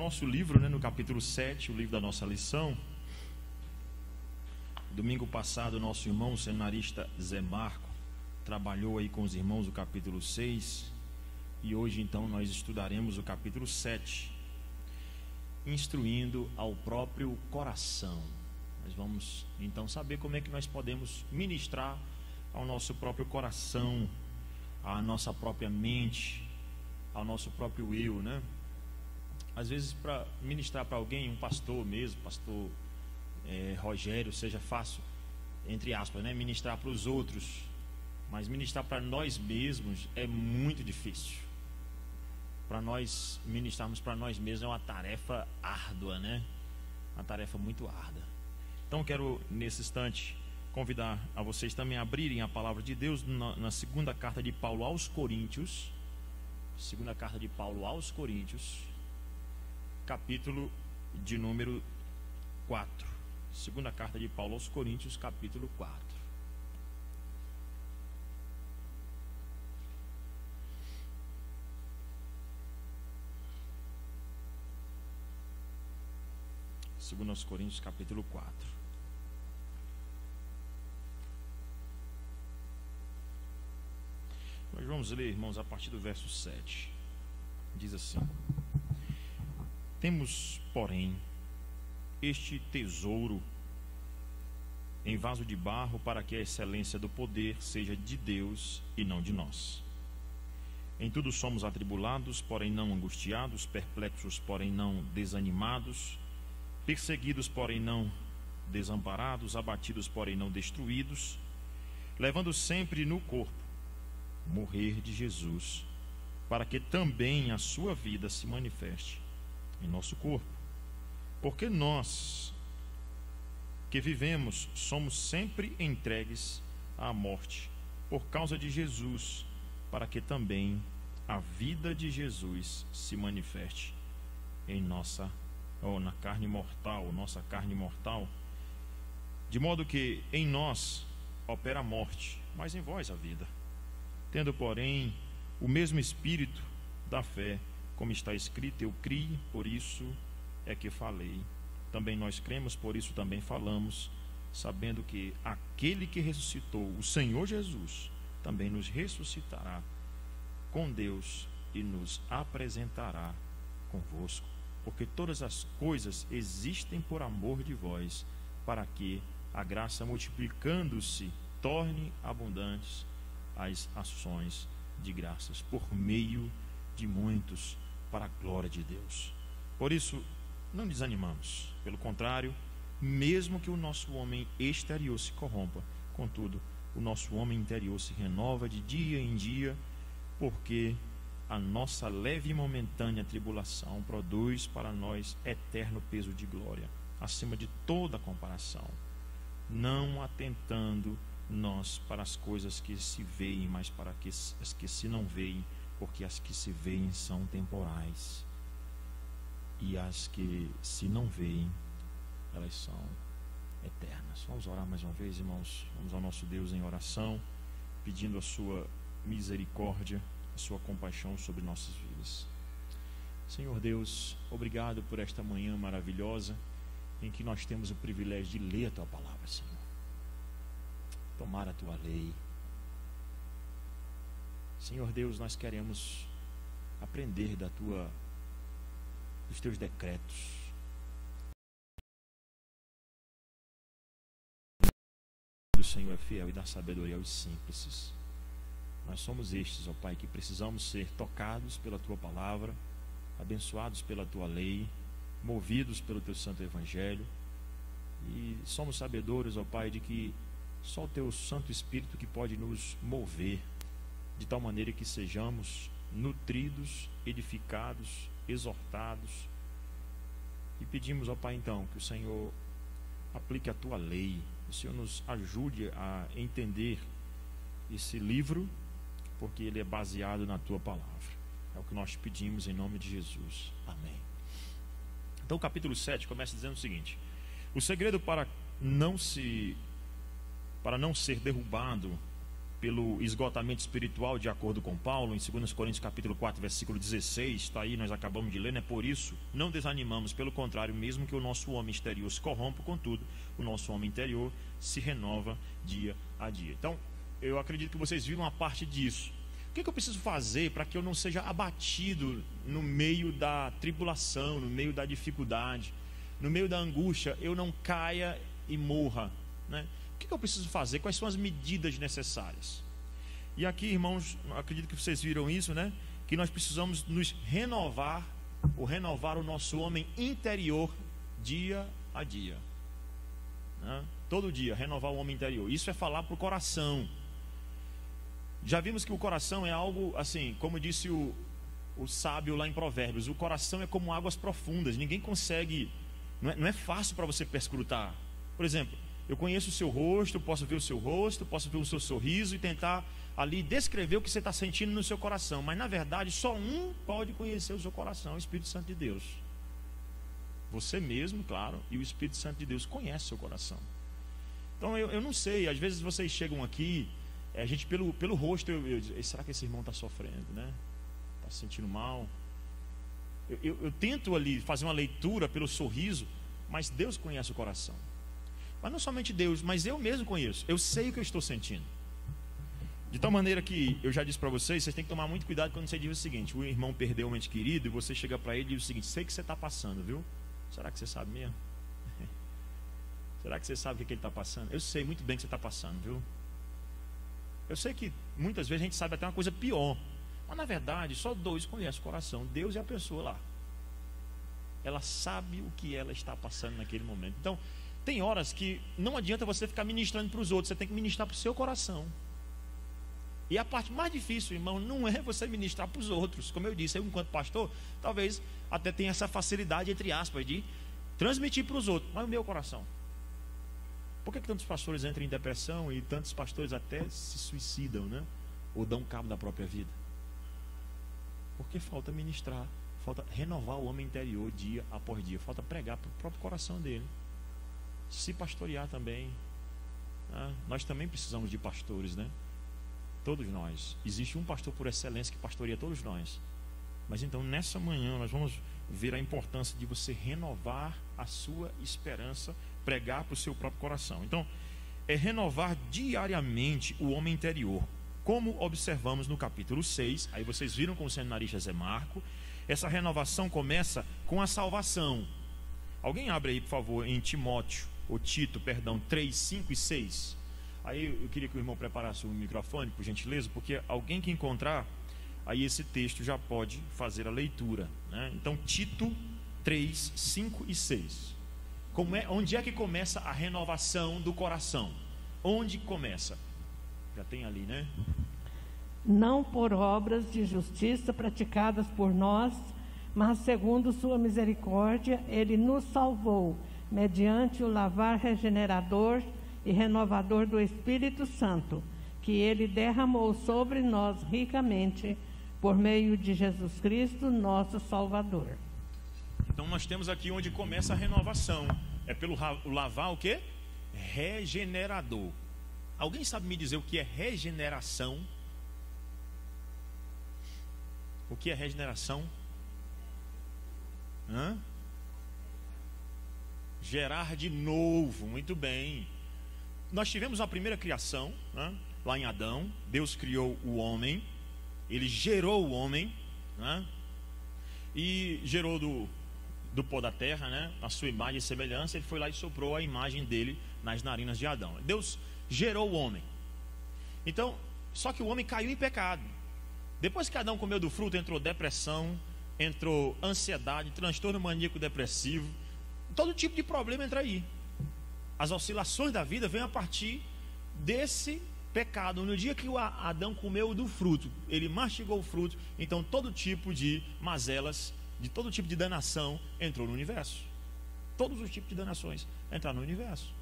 nosso livro, no capítulo 7, o livro da nossa lição. Domingo passado, nosso irmão o seminarista Zé Marco trabalhou aí com os irmãos o capítulo 6, e hoje então nós estudaremos o capítulo 7, instruindo ao próprio coração. Nós vamos então saber como é que nós podemos ministrar ao nosso próprio coração, à nossa própria mente, ao nosso próprio eu, né? Às vezes, para ministrar para alguém, um pastor mesmo, pastor Rogério, seja fácil, entre aspas, né? Ministrar para os outros, mas ministrar para nós mesmos é muito difícil. Para nós ministrarmos para nós mesmos é uma tarefa árdua, né? Uma tarefa muito árdua. Então, quero nesse instante convidar a vocês também a abrirem a palavra de Deus na segunda carta de Paulo aos Coríntios. Segunda carta de Paulo aos Coríntios, capítulo de número 4. Segunda carta de Paulo aos Coríntios, capítulo 4. Segunda aos Coríntios, capítulo 4. Nós vamos ler, irmãos, a partir do verso 7. Diz assim: Temos, porém, este tesouro em vaso de barro, para que a excelência do poder seja de Deus e não de nós. Em tudo somos atribulados, porém não angustiados, perplexos, porém não desanimados, perseguidos, porém não desamparados, abatidos, porém não destruídos, levando sempre no corpo o morrer de Jesus, para que também a sua vida se manifeste em nosso corpo. Porque nós que vivemos somos sempre entregues à morte por causa de Jesus, para que também a vida de Jesus se manifeste em nossa carne mortal, de modo que em nós opera a morte, mas em vós a vida. Tendo, porém, o mesmo espírito da fé, como está escrito, eu criei, por isso é que falei. Também nós cremos, por isso também falamos, sabendo que aquele que ressuscitou o Senhor Jesus também nos ressuscitará com Deus e nos apresentará convosco. Porque todas as coisas existem por amor de vós, para que a graça, multiplicando-se, torne abundantes as ações de graças por meio de muitos, para a glória de Deus. Por isso não desanimamos, pelo contrário, mesmo que o nosso homem exterior se corrompa, contudo o nosso homem interior se renova de dia em dia, porque a nossa leve e momentânea tribulação produz para nós eterno peso de glória, acima de toda comparação, não atentando nós para as coisas que se veem, mas para as que se não veem, porque as que se veem são temporais, e as que se não veem, elas são eternas. Vamos orar mais uma vez, irmãos. Vamos ao nosso Deus em oração, pedindo a sua misericórdia, a sua compaixão sobre nossas vidas. Senhor Deus, obrigado por esta manhã maravilhosa, em que nós temos o privilégio de ler a Tua Palavra, Senhor. Tomar a Tua lei. Senhor Deus, nós queremos aprender dos Teus decretos. O Senhor é fiel e dá sabedoria aos simples. Nós somos estes, ó Pai, que precisamos ser tocados pela Tua Palavra, abençoados pela Tua lei, movidos pelo Teu Santo Evangelho, e somos sabedores, ó Pai, de que só o Teu Santo Espírito que pode nos mover, de tal maneira que sejamos nutridos, edificados, exortados, e pedimos, ó Pai, então, que o Senhor aplique a Tua lei, o Senhor nos ajude a entender esse livro, porque ele é baseado na Tua Palavra. É o que nós pedimos em nome de Jesus. Amém. Então o capítulo 7 começa dizendo o seguinte: o segredo para não ser derrubado pelo esgotamento espiritual, de acordo com Paulo, em 2 Coríntios capítulo 4, versículo 16, está aí, nós acabamos de ler, né? Por isso, não desanimamos, pelo contrário, mesmo que o nosso homem exterior se corrompa, contudo, o nosso homem interior se renova dia a dia. Então, eu acredito que vocês viram uma parte disso. O que eu preciso fazer para que eu não seja abatido no meio da tribulação, no meio da dificuldade, no meio da angústia, eu não caia e morra, né? O que eu preciso fazer? Quais são as medidas necessárias? E aqui, irmãos, acredito que vocês viram isso, né? Que nós precisamos nos renovar, ou renovar o nosso homem interior dia a dia, né? Todo dia, renovar o homem interior. Isso é falar para o coração. Já vimos que o coração é algo assim, como disse o sábio lá em Provérbios, o coração é como águas profundas, ninguém consegue, não é fácil para você perscrutar. Por exemplo, eu conheço o seu rosto, posso ver o seu rosto, posso ver o seu sorriso e tentar ali descrever o que você está sentindo no seu coração. Mas na verdade só um pode conhecer o seu coração, o Espírito Santo de Deus. Você mesmo, claro, e o Espírito Santo de Deus conhece o seu coração. Então eu não sei, às vezes vocês chegam aqui, a gente pelo rosto, eu digo, será que esse irmão está sofrendo, né? Está se sentindo mal? Eu tento ali fazer uma leitura pelo sorriso, mas Deus conhece o coração. Mas não somente Deus, mas eu mesmo conheço. Eu sei o que eu estou sentindo. De tal maneira que, eu já disse para vocês têm que tomar muito cuidado quando você diz o seguinte: o irmão perdeu um ente querido, e você chega para ele e diz o seguinte: sei que você está passando, viu? Será que você sabe mesmo? Será que você sabe o que ele está passando? Eu sei muito bem que você está passando, viu? Eu sei que muitas vezes a gente sabe até uma coisa pior, mas na verdade só dois conhecem o coração: Deus e a pessoa lá. Ela sabe o que ela está passando naquele momento. Então, tem horas que não adianta você ficar ministrando para os outros, você tem que ministrar para o seu coração. E a parte mais difícil, irmão, não é você ministrar para os outros. Como eu disse, eu enquanto pastor, talvez até tenha essa facilidade, entre aspas, de transmitir para os outros. Mas o meu coração. Por que tantos pastores entram em depressão e tantos pastores até se suicidam, né? Ou dão cabo da própria vida? Porque falta ministrar, falta renovar o homem interior dia após dia, falta pregar para o próprio coração dele. Se pastorear também, né? Nós também precisamos de pastores, né? Todos nós. Existe um pastor por excelência que pastoreia todos nós. Mas então nessa manhã nós vamos ver a importância de você renovar a sua esperança, pregar para o seu próprio coração. Então, é renovar diariamente o homem interior, como observamos no capítulo 6. Aí vocês viram com o seminarista Zé Marco. Essa renovação começa com a salvação. Alguém abre aí, por favor, em Tito, 3, 5 e 6. Aí eu queria que o irmão preparasse o microfone, por gentileza, porque alguém que encontrar, aí esse texto já pode fazer a leitura, né? Então, Tito 3, 5 e 6. Onde é que começa a renovação do coração? Onde começa? Já tem ali, né? Não por obras de justiça praticadas por nós, mas segundo sua misericórdia, ele nos salvou, mediante o lavar regenerador e renovador do Espírito Santo, que ele derramou sobre nós ricamente, por meio de Jesus Cristo, nosso Salvador. Então nós temos aqui onde começa a renovação. É pelo lavar o quê? Regenerador. Alguém sabe me dizer o que é regeneração? O que é regeneração? Gerar de novo. Muito bem. Nós tivemos a primeira criação, né? Lá em Adão. Deus criou o homem. Ele gerou o homem, né? E gerou do pó da terra, né? A sua imagem e semelhança. Ele foi lá e soprou a imagem dele nas narinas de Adão. Deus gerou o homem. Então, só que o homem caiu em pecado. Depois que Adão comeu do fruto, entrou depressão, entrou ansiedade, transtorno maníaco depressivo. Todo tipo de problema entra aí. As oscilações da vida vêm a partir desse pecado. No dia que o Adão comeu do fruto, ele mastigou o fruto, então todo tipo de mazelas, de todo tipo de danação entrou no universo. Todos os tipos de danações entraram no universo.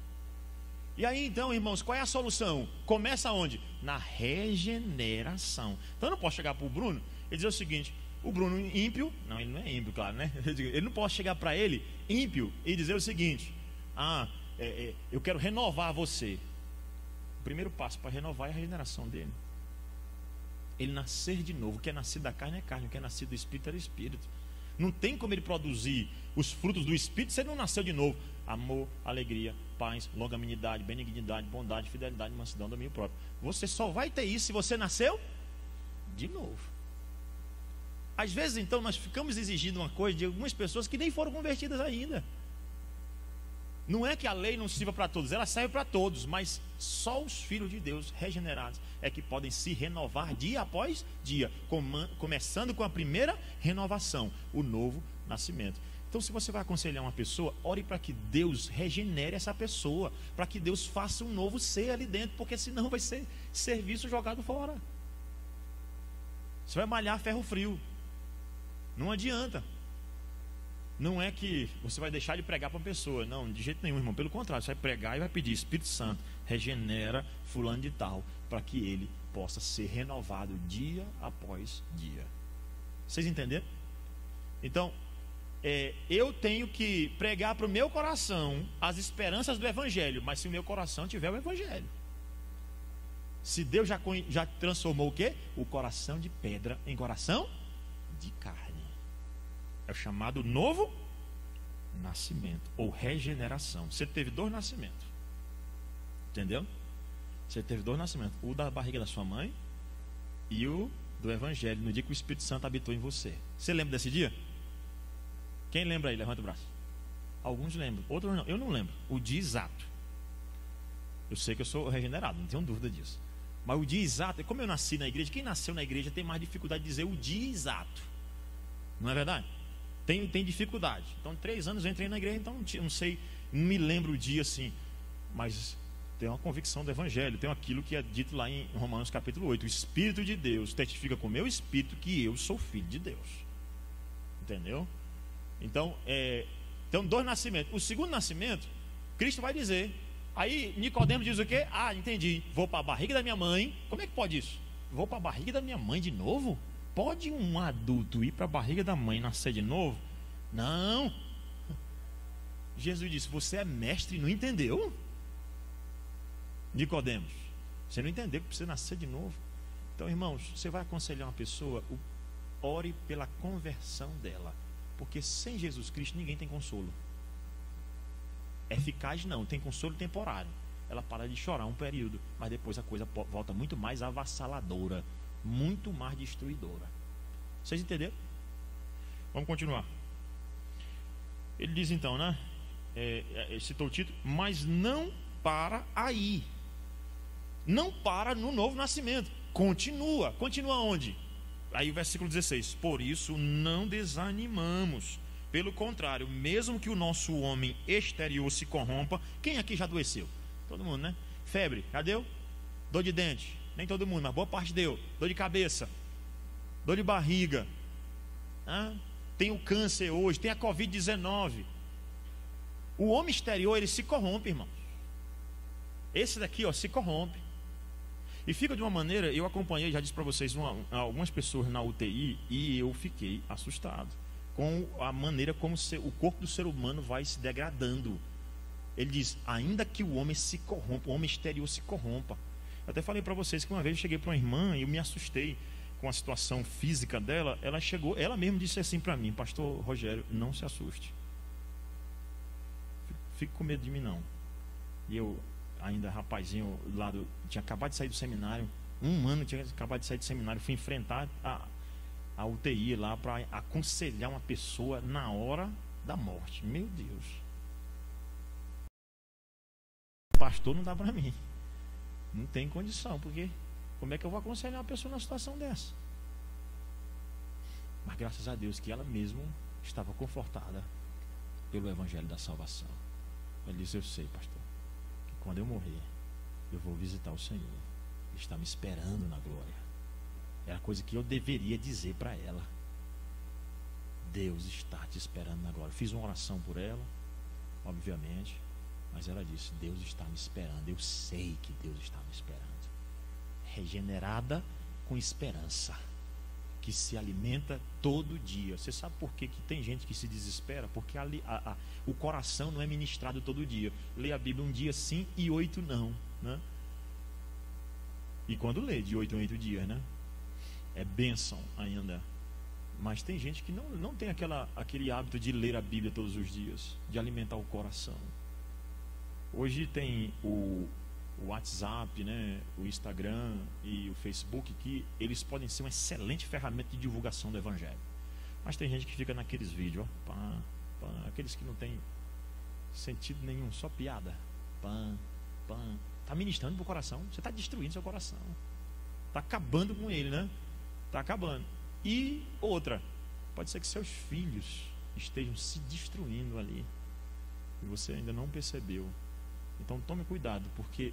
E aí então, irmãos, qual é a solução? Começa onde? Na regeneração. Então eu não posso chegar para o Bruno e dizer o seguinte: o Bruno ímpio, não, ele não é ímpio, claro, né? Ele não pode chegar para ele, ímpio, e dizer o seguinte: eu quero renovar você. primeiro passo para renovar é a regeneração dele. Ele nascer de novo. O que é nascido da carne é carne, o que é nascido do Espírito é Espírito. Não tem como ele produzir os frutos do Espírito se ele não nasceu de novo. Amor, alegria, paz, longanimidade, benignidade, bondade, fidelidade, mansidão, domínio próprio. Você só vai ter isso se você nasceu de novo. Às vezes, então, nós ficamos exigindo uma coisa de algumas pessoas que nem foram convertidas ainda. Não é que a lei não sirva para todos, ela serve para todos, mas só os filhos de Deus regenerados é que podem se renovar dia após dia, começando com a primeira renovação, o novo nascimento. Então, se você vai aconselhar uma pessoa, ore para que Deus regenere essa pessoa, para que Deus faça um novo ser ali dentro, porque senão vai ser serviço jogado fora. Você vai malhar ferro frio, não adianta. Não é que você vai deixar de pregar para uma pessoa, não, de jeito nenhum, irmão. Pelo contrário, você vai pregar e vai pedir: Espírito Santo, regenera fulano de tal, para que ele possa ser renovado dia após dia. Vocês entenderam? Então, eu tenho que pregar para o meu coração as esperanças do Evangelho, mas se o meu coração tiver o Evangelho, se Deus já transformou o quê? O coração de pedra em coração de carne. É o chamado novo nascimento ou regeneração. Você teve 2 nascimentos, entendeu? Você teve 2 nascimentos: o da barriga da sua mãe e o do Evangelho, no dia que o Espírito Santo habitou em você. Você lembra desse dia? Quem lembra aí? Levanta o braço. Alguns lembram, outros não. Eu não lembro o dia exato. Eu sei que eu sou regenerado, não tenho dúvida disso. Mas o dia exato, como eu nasci na igreja, quem nasceu na igreja tem mais dificuldade de dizer o dia exato. Não é verdade? Tem dificuldade. Então, 3 anos eu entrei na igreja, então não sei, não me lembro o dia assim. Mas tem uma convicção do Evangelho, tem aquilo que é dito lá em Romanos capítulo 8. O Espírito de Deus testifica com o meu espírito que eu sou filho de Deus. Entendeu? Então, 2 nascimentos. O segundo nascimento, Cristo vai dizer. Aí Nicodemo diz o quê? Ah, entendi. Vou para a barriga da minha mãe. Como é que pode isso? Vou para a barriga da minha mãe de novo? Pode um adulto ir para a barriga da mãe e nascer de novo? Não. Jesus disse: você é mestre e não entendeu? Nicodemos, você não entendeu que precisa nascer de novo. Então, irmãos, você vai aconselhar uma pessoa, ore pela conversão dela, porque sem Jesus Cristo ninguém tem consolo. Eficaz não, tem consolo temporário. Ela para de chorar um período, mas depois a coisa volta muito mais avassaladora, muito mais destruidora. Vocês entenderam? Vamos continuar. Ele diz então, né? Citou o título: mas não para aí. Não para no novo nascimento. Continua. Continua onde? Aí o versículo 16: por isso não desanimamos. Pelo contrário, mesmo que o nosso homem exterior se corrompa. Quem aqui já adoeceu? Todo mundo, né? Febre, já deu? Dor de dente? Nem todo mundo, mas boa parte deu. Dor de cabeça, dor de barriga, tem o câncer hoje, tem a Covid-19. O homem exterior, ele se corrompe, irmão. Esse daqui, ó, se corrompe. E fica de uma maneira, eu acompanhei, já disse para vocês, algumas pessoas na UTI, e eu fiquei assustado com a maneira como o corpo do ser humano vai se degradando. Ele diz: ainda que o homem se corrompa, o homem exterior se corrompa. Eu até falei para vocês que uma vez eu cheguei para uma irmã e eu me assustei com a situação física dela. Ela chegou, ela mesma disse assim para mim: pastor Rogério, não se assuste, fique com medo de mim não. E eu, ainda rapazinho, tinha acabado de sair do seminário, 1 ano tinha acabado de sair do seminário, fui enfrentar a UTI lá para aconselhar uma pessoa na hora da morte. Meu Deus, pastor, não dá para mim, não tem condição, porque como é que eu vou aconselhar uma pessoa numa situação dessa? Mas graças a Deus que ela mesma estava confortada pelo Evangelho da salvação. Ele disse: eu sei, pastor, que quando eu morrer eu vou visitar o Senhor, Ele está me esperando na glória. Era a coisa que eu deveria dizer para ela: Deus está te esperando na glória. Fiz uma oração por ela, obviamente, mas ela disse: Deus está me esperando. Eu sei que Deus está me esperando. Regenerada com esperança, que se alimenta todo dia. Você sabe por que tem gente que se desespera? Porque o coração não é ministrado todo dia. Lê a Bíblia um dia sim e 8 não, né? E quando lê, de 8 em 8 dias, né? É bênção ainda. Mas tem gente que não tem aquele hábito de ler a Bíblia todos os dias, de alimentar o coração. Hoje tem o WhatsApp, né, o Instagram e o Facebook, que eles podem ser uma excelente ferramenta de divulgação do Evangelho. Mas tem gente que fica naqueles vídeos, ó, aqueles que não tem sentido nenhum, só piada. Está ministrando para o coração, você está destruindo seu coração. Está acabando com ele, né? Está acabando. E outra, pode ser que seus filhos estejam se destruindo ali e você ainda não percebeu. Então tome cuidado, porque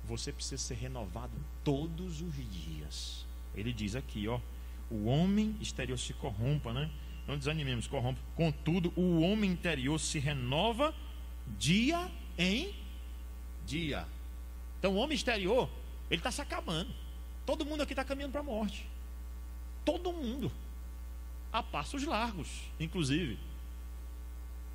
você precisa ser renovado todos os dias. Ele diz aqui, ó, o homem exterior se corrompa, né? Não desanimemos, corrompe. Contudo, o homem interior se renova dia em dia. Então o homem exterior, ele está se acabando. Todo mundo aqui está caminhando para a morte. Todo mundo. A passos largos, inclusive.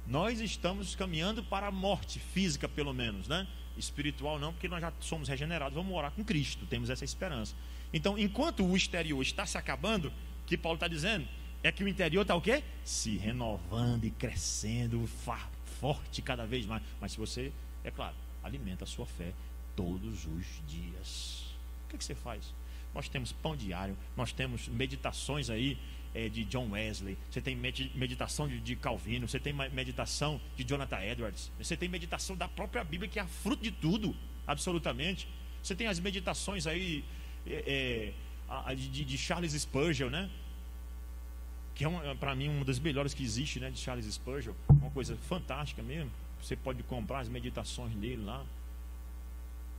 Nós estamos caminhando para a morte física, pelo menos, né? Espiritual não, porque nós já somos regenerados, vamos morar com Cristo, temos essa esperança. Então, enquanto o exterior está se acabando, o que Paulo está dizendo é que o interior está o quê? Se renovando e crescendo, forte cada vez mais. Mas se você, é claro, alimenta a sua fé todos os dias. O que você faz? Nós temos pão diário, nós temos meditações aí de John Wesley, você tem meditação de Calvino, você tem meditação de Jonathan Edwards, você tem meditação da própria Bíblia, que é a fruto de tudo, absolutamente. Você tem as meditações aí de Charles Spurgeon, né? Que é para mim uma das melhores que existe, né? De Charles Spurgeon, uma coisa fantástica mesmo. Você pode comprar as meditações dele lá,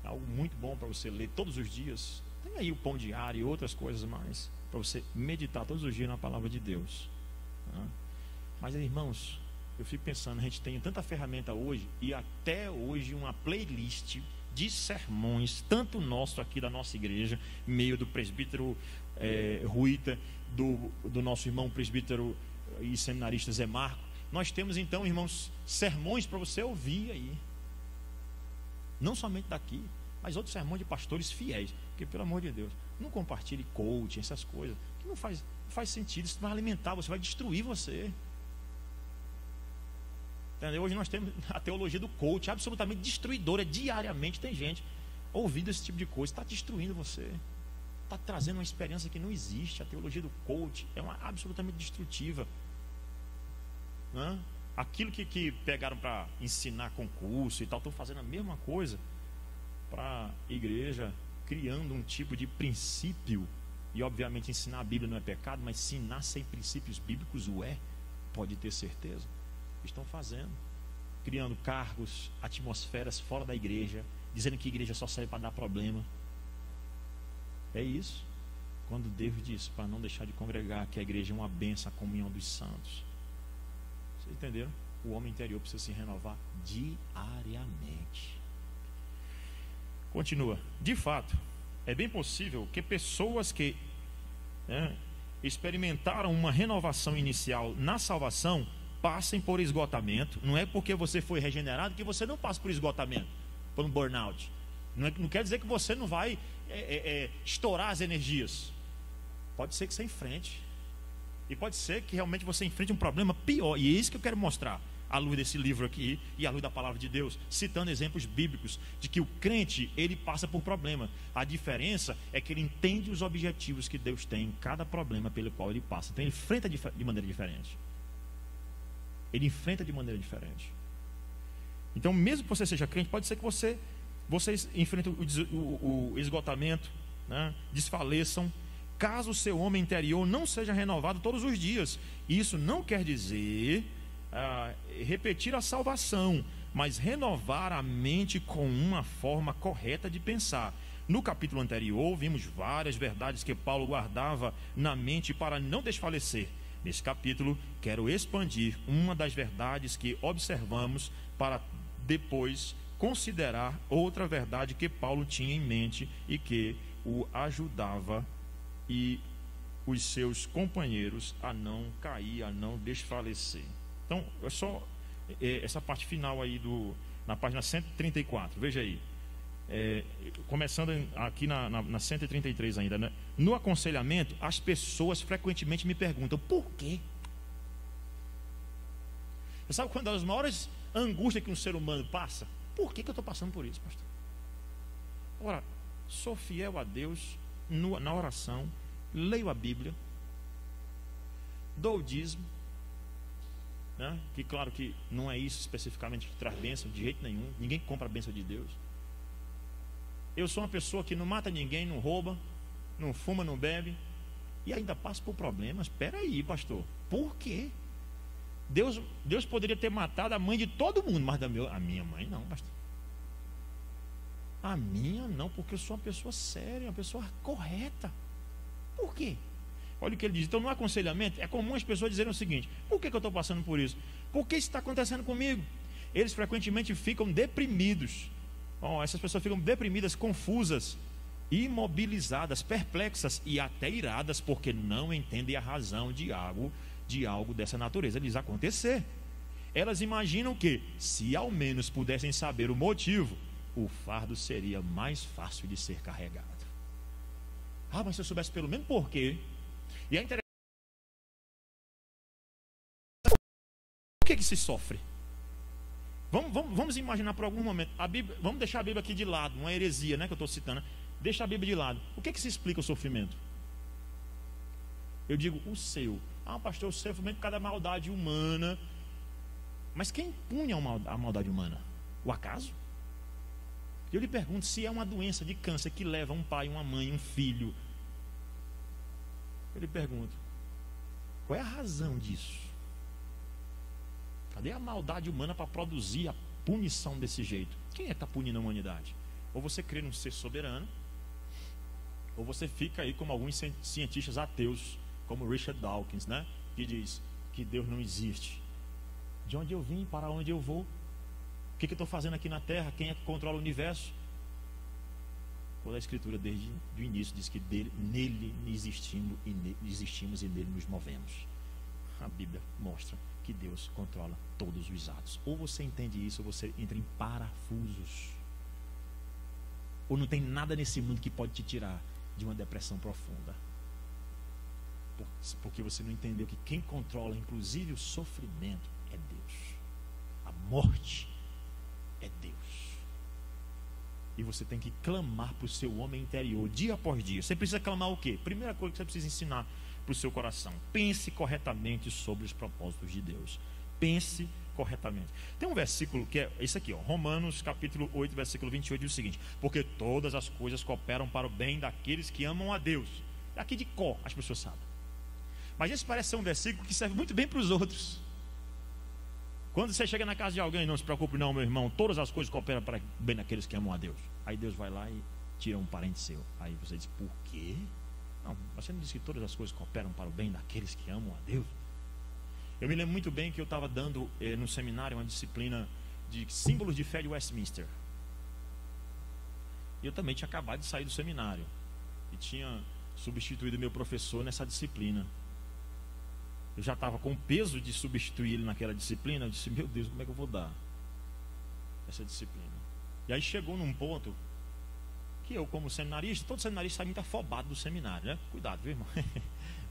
algo muito bom para você ler todos os dias. Tem aí o pão diário e outras coisas mais, para você meditar todos os dias na palavra de Deus. Mas, irmãos, eu fico pensando, a gente tem tanta ferramenta hoje, e até hoje uma playlist de sermões, tanto nosso aqui da nossa igreja, meio do presbítero Ruita, do nosso irmão presbítero e seminarista Zé Marco. Nós temos então, irmãos, sermões para você ouvir aí, não somente daqui, mas outros sermões de pastores fiéis. Porque, pelo amor de Deus, não compartilhe coaching, essas coisas, que não faz sentido. Isso vai alimentar você, vai destruir você. Entendeu? Hoje nós temos a teologia do coach, absolutamente destruidora. Diariamente tem gente ouvindo esse tipo de coisa, está destruindo você, está trazendo uma experiência que não existe. A teologia do coach é uma absolutamente destrutiva. Aquilo que pegaram para ensinar concurso e tal, estão fazendo a mesma coisa para a igreja, criando um tipo de princípio. E obviamente ensinar a Bíblia não é pecado, mas ensinar sem princípios bíblicos pode ter certeza. Estão fazendo, criando cargos, atmosferas fora da igreja, dizendo que a igreja só serve para dar problema. É isso. Quando Deus diz para não deixar de congregar, que a igreja é uma bênção, a comunhão dos santos. Vocês entenderam? O homem interior precisa se renovar diariamente. Continua. De fato, é bem possível que pessoas que experimentaram uma renovação inicial na salvação passem por esgotamento. Não é porque você foi regenerado que você não passa por esgotamento, por um burnout. Não quer dizer que você não vai estourar as energias. Pode ser que você enfrente. E pode ser que realmente você enfrente um problema pior. E é isso que eu quero mostrar, à luz desse livro aqui e à luz da palavra de Deus, citando exemplos bíblicos de que o crente, ele passa por problema. A diferença é que ele entende os objetivos que Deus tem em cada problema pelo qual ele passa. Então ele enfrenta de maneira diferente. Ele enfrenta de maneira diferente. Então, mesmo que você seja crente, pode ser que vocês enfrentem o esgotamento, né? Desfaleçam, caso o seu homem interior não seja renovado todos os dias. Isso não quer dizer repetir a salvação, mas renovar a mente com uma forma correta de pensar. No capítulo anterior, vimos várias verdades que Paulo guardava na mente para não desfalecer. Nesse capítulo, quero expandir uma das verdades que observamos para depois considerar outra verdade que Paulo tinha em mente e que o ajudava e os seus companheiros a não cair, a não desfalecer. Então, é só essa parte final aí na página 134, veja aí. começando aqui na 133 ainda, né? No aconselhamento, as pessoas frequentemente me perguntam, por quê? Você sabe quando as maiores angústias que um ser humano passa? Por que eu estou passando por isso, pastor? Ora, sou fiel a Deus na oração, leio a Bíblia, dou o dízimo, né? Que claro que não é isso especificamente que traz bênção, de jeito nenhum. Ninguém compra a bênção de Deus. Eu sou uma pessoa que não mata ninguém, não rouba, não fuma, não bebe, e ainda passo por problemas. Espera aí, pastor, por quê? Deus poderia ter matado a mãe de todo mundo, mas a minha mãe não, pastor. A minha não, porque eu sou uma pessoa séria, uma pessoa correta. Por quê? Olha o que ele diz. Então, no aconselhamento, é comum as pessoas dizerem o seguinte: por que eu estou passando por isso? Por que isso está acontecendo comigo? Eles frequentemente ficam deprimidos. Essas pessoas ficam deprimidas, confusas, imobilizadas, perplexas e até iradas, porque não entendem a razão de algo dessa natureza lhes acontecer. Elas imaginam que, se ao menos pudessem saber o motivo, o fardo seria mais fácil de ser carregado. Mas se eu soubesse pelo menos por quê. E é interessante. Por que se sofre? Vamos imaginar por algum momento. A Bíblia, vamos deixar a Bíblia aqui de lado, uma heresia, né, que eu estou citando. Deixa a Bíblia de lado. O que se explica o sofrimento? Eu digo o seu. Pastor, o sofrimento por causa da maldade humana. Mas quem punha a maldade humana? O acaso? Eu lhe pergunto, se é uma doença de câncer que leva um pai, uma mãe, um filho, eu lhe pergunto, qual é a razão disso? Cadê a maldade humana para produzir a punição desse jeito? Quem é que está punindo a humanidade? Ou você crê num ser soberano, ou você fica aí como alguns cientistas ateus, como Richard Dawkins, né? Que diz que Deus não existe. De onde eu vim, para onde eu vou? O que eu estou fazendo aqui na Terra? Quem é que controla o universo? Quando a Escritura, desde o início, diz que nele existimos e nele nos movemos. A Bíblia mostra que Deus controla todos os atos. Ou você entende isso, ou você entra em parafusos. Ou não tem nada nesse mundo que pode te tirar de uma depressão profunda. Porque você não entendeu que quem controla, inclusive o sofrimento, é Deus. A morte é Deus. E você tem que clamar para o seu homem interior, dia após dia. Você precisa clamar o quê? Primeira coisa que você precisa ensinar para o seu coração: pense corretamente sobre os propósitos de Deus. Pense corretamente. Tem um versículo que é esse aqui, Romanos capítulo 8, versículo 28, diz o seguinte: porque todas as coisas cooperam para o bem daqueles que amam a Deus. Aqui de có, as pessoas sabem. Mas esse parece ser um versículo que serve muito bem para os outros. Quando você chega na casa de alguém, não se preocupe não, meu irmão, todas as coisas cooperam para o bem daqueles que amam a Deus. Aí Deus vai lá e tira um parente seu. Aí você diz, por quê? Não, você não disse que todas as coisas cooperam para o bem daqueles que amam a Deus? Eu me lembro muito bem que eu estava dando no seminário uma disciplina de símbolos de fé de Westminster. E eu também tinha acabado de sair do seminário e tinha substituído meu professor nessa disciplina. Eu já estava com o peso de substituir ele naquela disciplina. Eu disse, meu Deus, como é que eu vou dar essa disciplina? E aí chegou num ponto que eu, como seminarista, todo seminarista sai muito afobado do seminário, né? Cuidado, viu, irmão?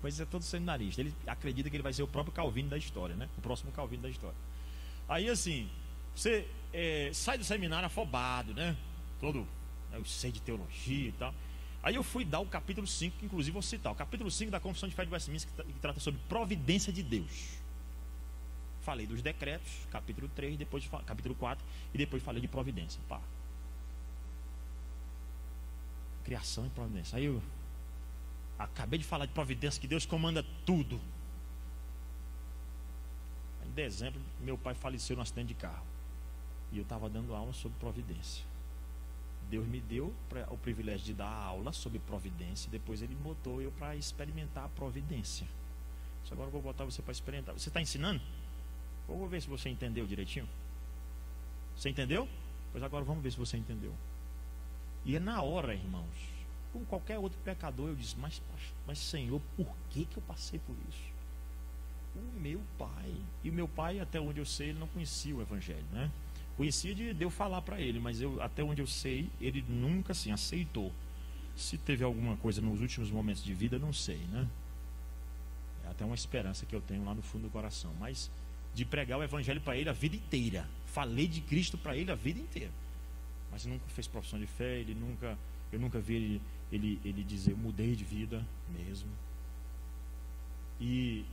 Mas é todo seminarista. Ele acredita que ele vai ser o próprio Calvino da história, né? O próximo Calvino da história. Aí assim, você sai do seminário afobado, né? Todo, eu sei de teologia e tal. Aí eu fui dar o capítulo 5, que inclusive vou citar. O capítulo 5 da Confissão de Fé de Westminster, que trata sobre providência de Deus. Falei dos decretos, capítulo 3, depois capítulo 4, e depois falei de providência. Pá. Criação e providência. Aí eu acabei de falar de providência, que Deus comanda tudo. Em dezembro, meu pai faleceu num acidente de carro. E eu estava dando aula sobre providência. Deus me deu o privilégio de dar aula sobre providência. Depois ele botou eu para experimentar a providência. Só agora eu vou botar você para experimentar. Você está ensinando? Vou ver se você entendeu direitinho. Você entendeu? Pois agora vamos ver se você entendeu. E é na hora, irmãos, como qualquer outro pecador, eu disse, mas Senhor, por que eu passei por isso? O meu pai. E o meu pai, até onde eu sei, ele não conhecia o Evangelho, né? Conhecia de eu falar para ele, mas até onde eu sei, ele nunca assim aceitou. Se teve alguma coisa nos últimos momentos de vida, não sei, né? É até uma esperança que eu tenho lá no fundo do coração. Mas de pregar o evangelho para ele a vida inteira. Falei de Cristo para ele a vida inteira. Mas nunca fez profissão de fé, eu nunca vi ele dizer, eu mudei de vida mesmo. E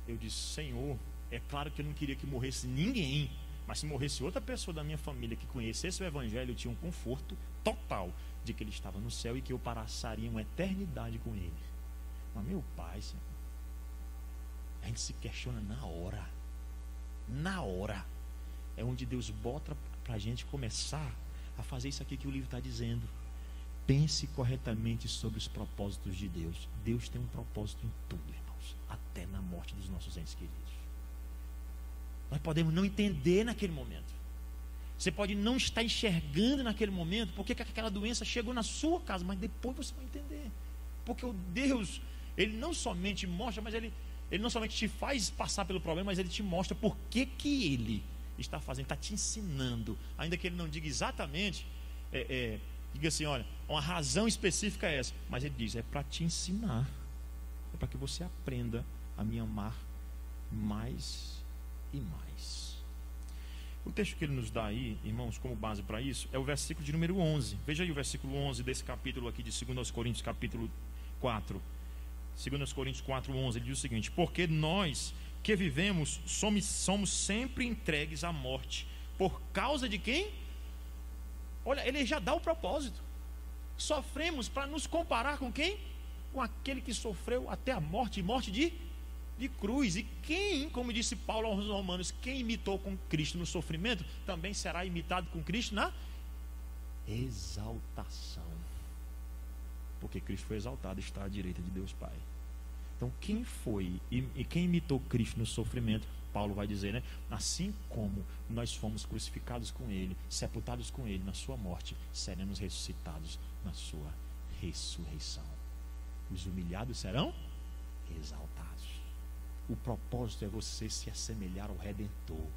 eu disse, Senhor, é claro que eu não queria que morresse ninguém, mas se morresse outra pessoa da minha família que conhecesse o evangelho, eu tinha um conforto total de que ele estava no céu e que eu passaria uma eternidade com ele. Mas meu Pai, Senhor, a gente se questiona na hora. Na hora. É onde Deus bota para a gente começar a fazer isso aqui que o livro está dizendo. Pense corretamente sobre os propósitos de Deus. Deus tem um propósito em tudo, irmãos, até na morte dos nossos entes queridos. Nós podemos não entender naquele momento. Você pode não estar enxergando naquele momento porque que aquela doença chegou na sua casa, mas depois você vai entender. Porque o Deus, Ele não somente mostra, mas Ele não somente te faz passar pelo problema, mas Ele te mostra por que Ele está fazendo, está te ensinando. Ainda que Ele não diga exatamente, diga assim, olha, uma razão específica é essa, mas Ele diz, é para te ensinar, é para que você aprenda a me amar mais e mais. O texto que ele nos dá aí, irmãos, como base para isso, é o versículo de número 11. Veja aí o versículo 11 desse capítulo aqui de 2 Coríntios, capítulo 4. 2 Coríntios 4, 11, ele diz o seguinte: porque nós que vivemos somos sempre entregues à morte. Por causa de quem? Olha, ele já dá o propósito. Sofremos para nos comparar com quem? Com aquele que sofreu até a morte, morte de cruz. E quem, como disse Paulo aos Romanos, quem imitou com Cristo no sofrimento, também será imitado com Cristo na exaltação. Porque Cristo foi exaltado e está à direita de Deus Pai. Então quem foi e quem imitou Cristo no sofrimento, Paulo vai dizer, né? Assim como nós fomos crucificados com Ele, sepultados com Ele na sua morte, seremos ressuscitados na sua ressurreição. Os humilhados serão exaltados. O propósito é você se assemelhar ao Redentor.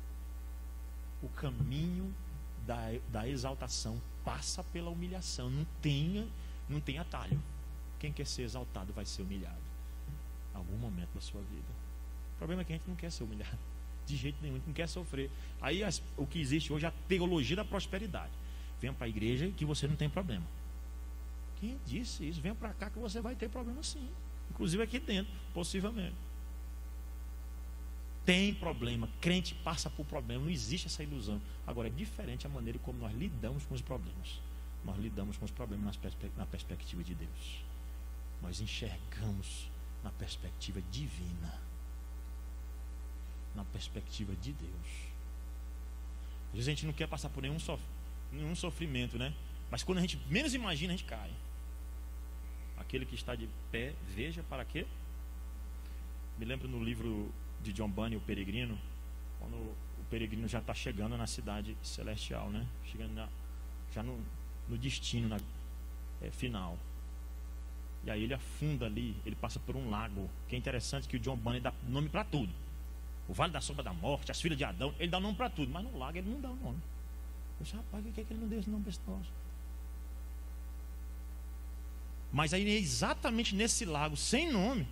O caminho da exaltação passa pela humilhação. Não tem atalho. Quem quer ser exaltado vai ser humilhado em algum momento da sua vida. O problema é que a gente não quer ser humilhado de jeito nenhum, a gente não quer sofrer. Aí o que existe hoje é a teologia da prosperidade. Venha para a igreja que você não tem problema. Quem disse isso? Venha para cá que você vai ter problema sim. Inclusive aqui dentro, possivelmente. Tem problema, crente passa por problema, não existe essa ilusão. Agora é diferente a maneira como nós lidamos com os problemas. Nós lidamos com os problemas na perspectiva de Deus. Nós enxergamos na perspectiva divina, na perspectiva de Deus. Às vezes a gente não quer passar por nenhum sofrimento, né? Mas quando a gente menos imagina, a gente cai. Aquele que está de pé, veja para quê? Me lembro no livro de John Bunyan, o Peregrino, quando o peregrino já está chegando na cidade celestial, né? Chegando já no destino final. E aí ele afunda ali, ele passa por um lago, que é interessante que o John Bunyan dá nome para tudo. O Vale da Sombra da Morte, as Filhas de Adão, ele dá nome para tudo, mas no lago ele não dá o nome. Eu disse, rapaz, por que ele não deu esse nome para esse troço? Mas aí é exatamente nesse lago, sem nome,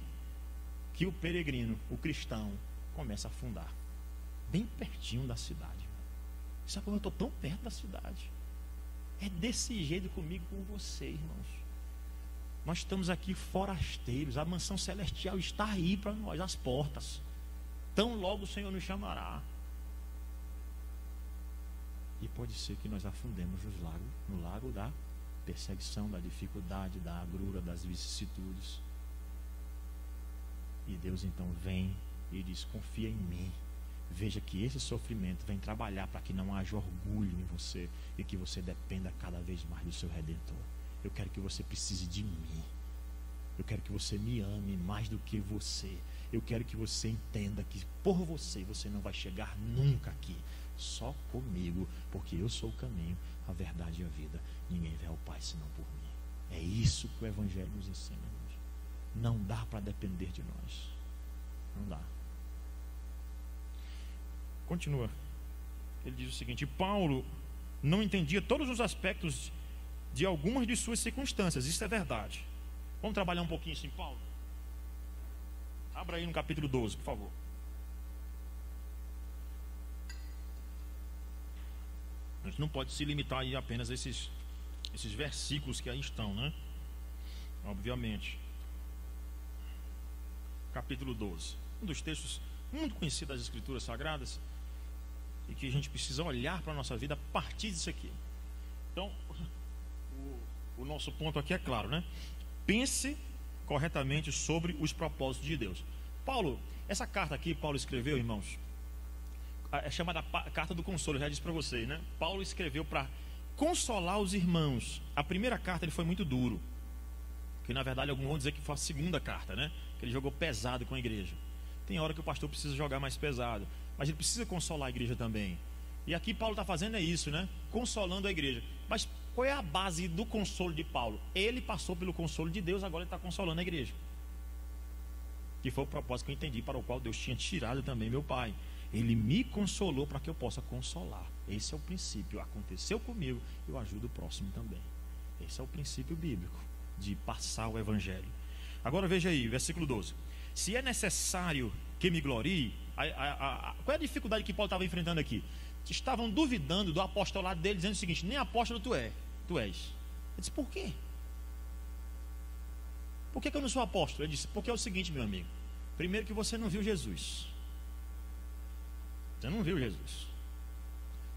que o peregrino, o cristão, começa a afundar. Bem pertinho da cidade. Sabe como eu estou tão perto da cidade? É desse jeito comigo e com você, irmãos. Nós estamos aqui forasteiros. A mansão celestial está aí para nós, às portas. Tão logo o Senhor nos chamará. E pode ser que nós afundemos no lago da perseguição, da dificuldade, da agrura, das vicissitudes. E Deus então vem e diz, confia em mim. Veja que esse sofrimento vem trabalhar para que não haja orgulho em você e que você dependa cada vez mais do seu Redentor. Eu quero que você precise de mim. Eu quero que você me ame mais do que você. Eu quero que você entenda que por você não vai chegar nunca aqui. Só comigo, porque eu sou o caminho, a verdade e a vida. Ninguém vê ao Pai senão por mim. É isso que o Evangelho nos ensina. Não dá para depender de nós. Não dá. Continua. Ele diz o seguinte: Paulo não entendia todos os aspectos de algumas de suas circunstâncias. Isso é verdade. Vamos trabalhar um pouquinho isso em Paulo? Abra aí no capítulo 12, por favor. A gente não pode se limitar aí apenas a esses versículos que aí estão, né? Obviamente. Capítulo 12. Um dos textos muito conhecidos das Escrituras Sagradas e que a gente precisa olhar para a nossa vida a partir disso aqui. Então, o nosso ponto aqui é claro, né? Pense corretamente sobre os propósitos de Deus. Paulo, essa carta aqui, Paulo escreveu, irmãos, é chamada Carta do Consolo, eu já disse para vocês, né? Paulo escreveu para consolar os irmãos. A primeira carta ele foi muito duro, que na verdade alguns vão dizer que foi a segunda carta, né? Que ele jogou pesado com a igreja. Tem hora que o pastor precisa jogar mais pesado, mas ele precisa consolar a igreja também. E aqui Paulo está fazendo é isso, né? Consolando a igreja. Mas qual é a base do consolo de Paulo? Ele passou pelo consolo de Deus, agora ele está consolando a igreja. Que foi o propósito que eu entendi, para o qual Deus tinha tirado também meu pai. Ele me consolou para que eu possa consolar. Esse é o princípio. Aconteceu comigo, eu ajudo o próximo também. Esse é o princípio bíblico de passar o evangelho. Agora veja aí, versículo 12. Se é necessário que me glorie, qual é a dificuldade que Paulo estava enfrentando aqui? Estavam duvidando do apostolado dele, dizendo o seguinte: nem apóstolo tu és. Ele disse: por quê? Por que eu não sou apóstolo? Ele disse: porque é o seguinte, meu amigo. Primeiro que você não viu Jesus. Você não viu Jesus.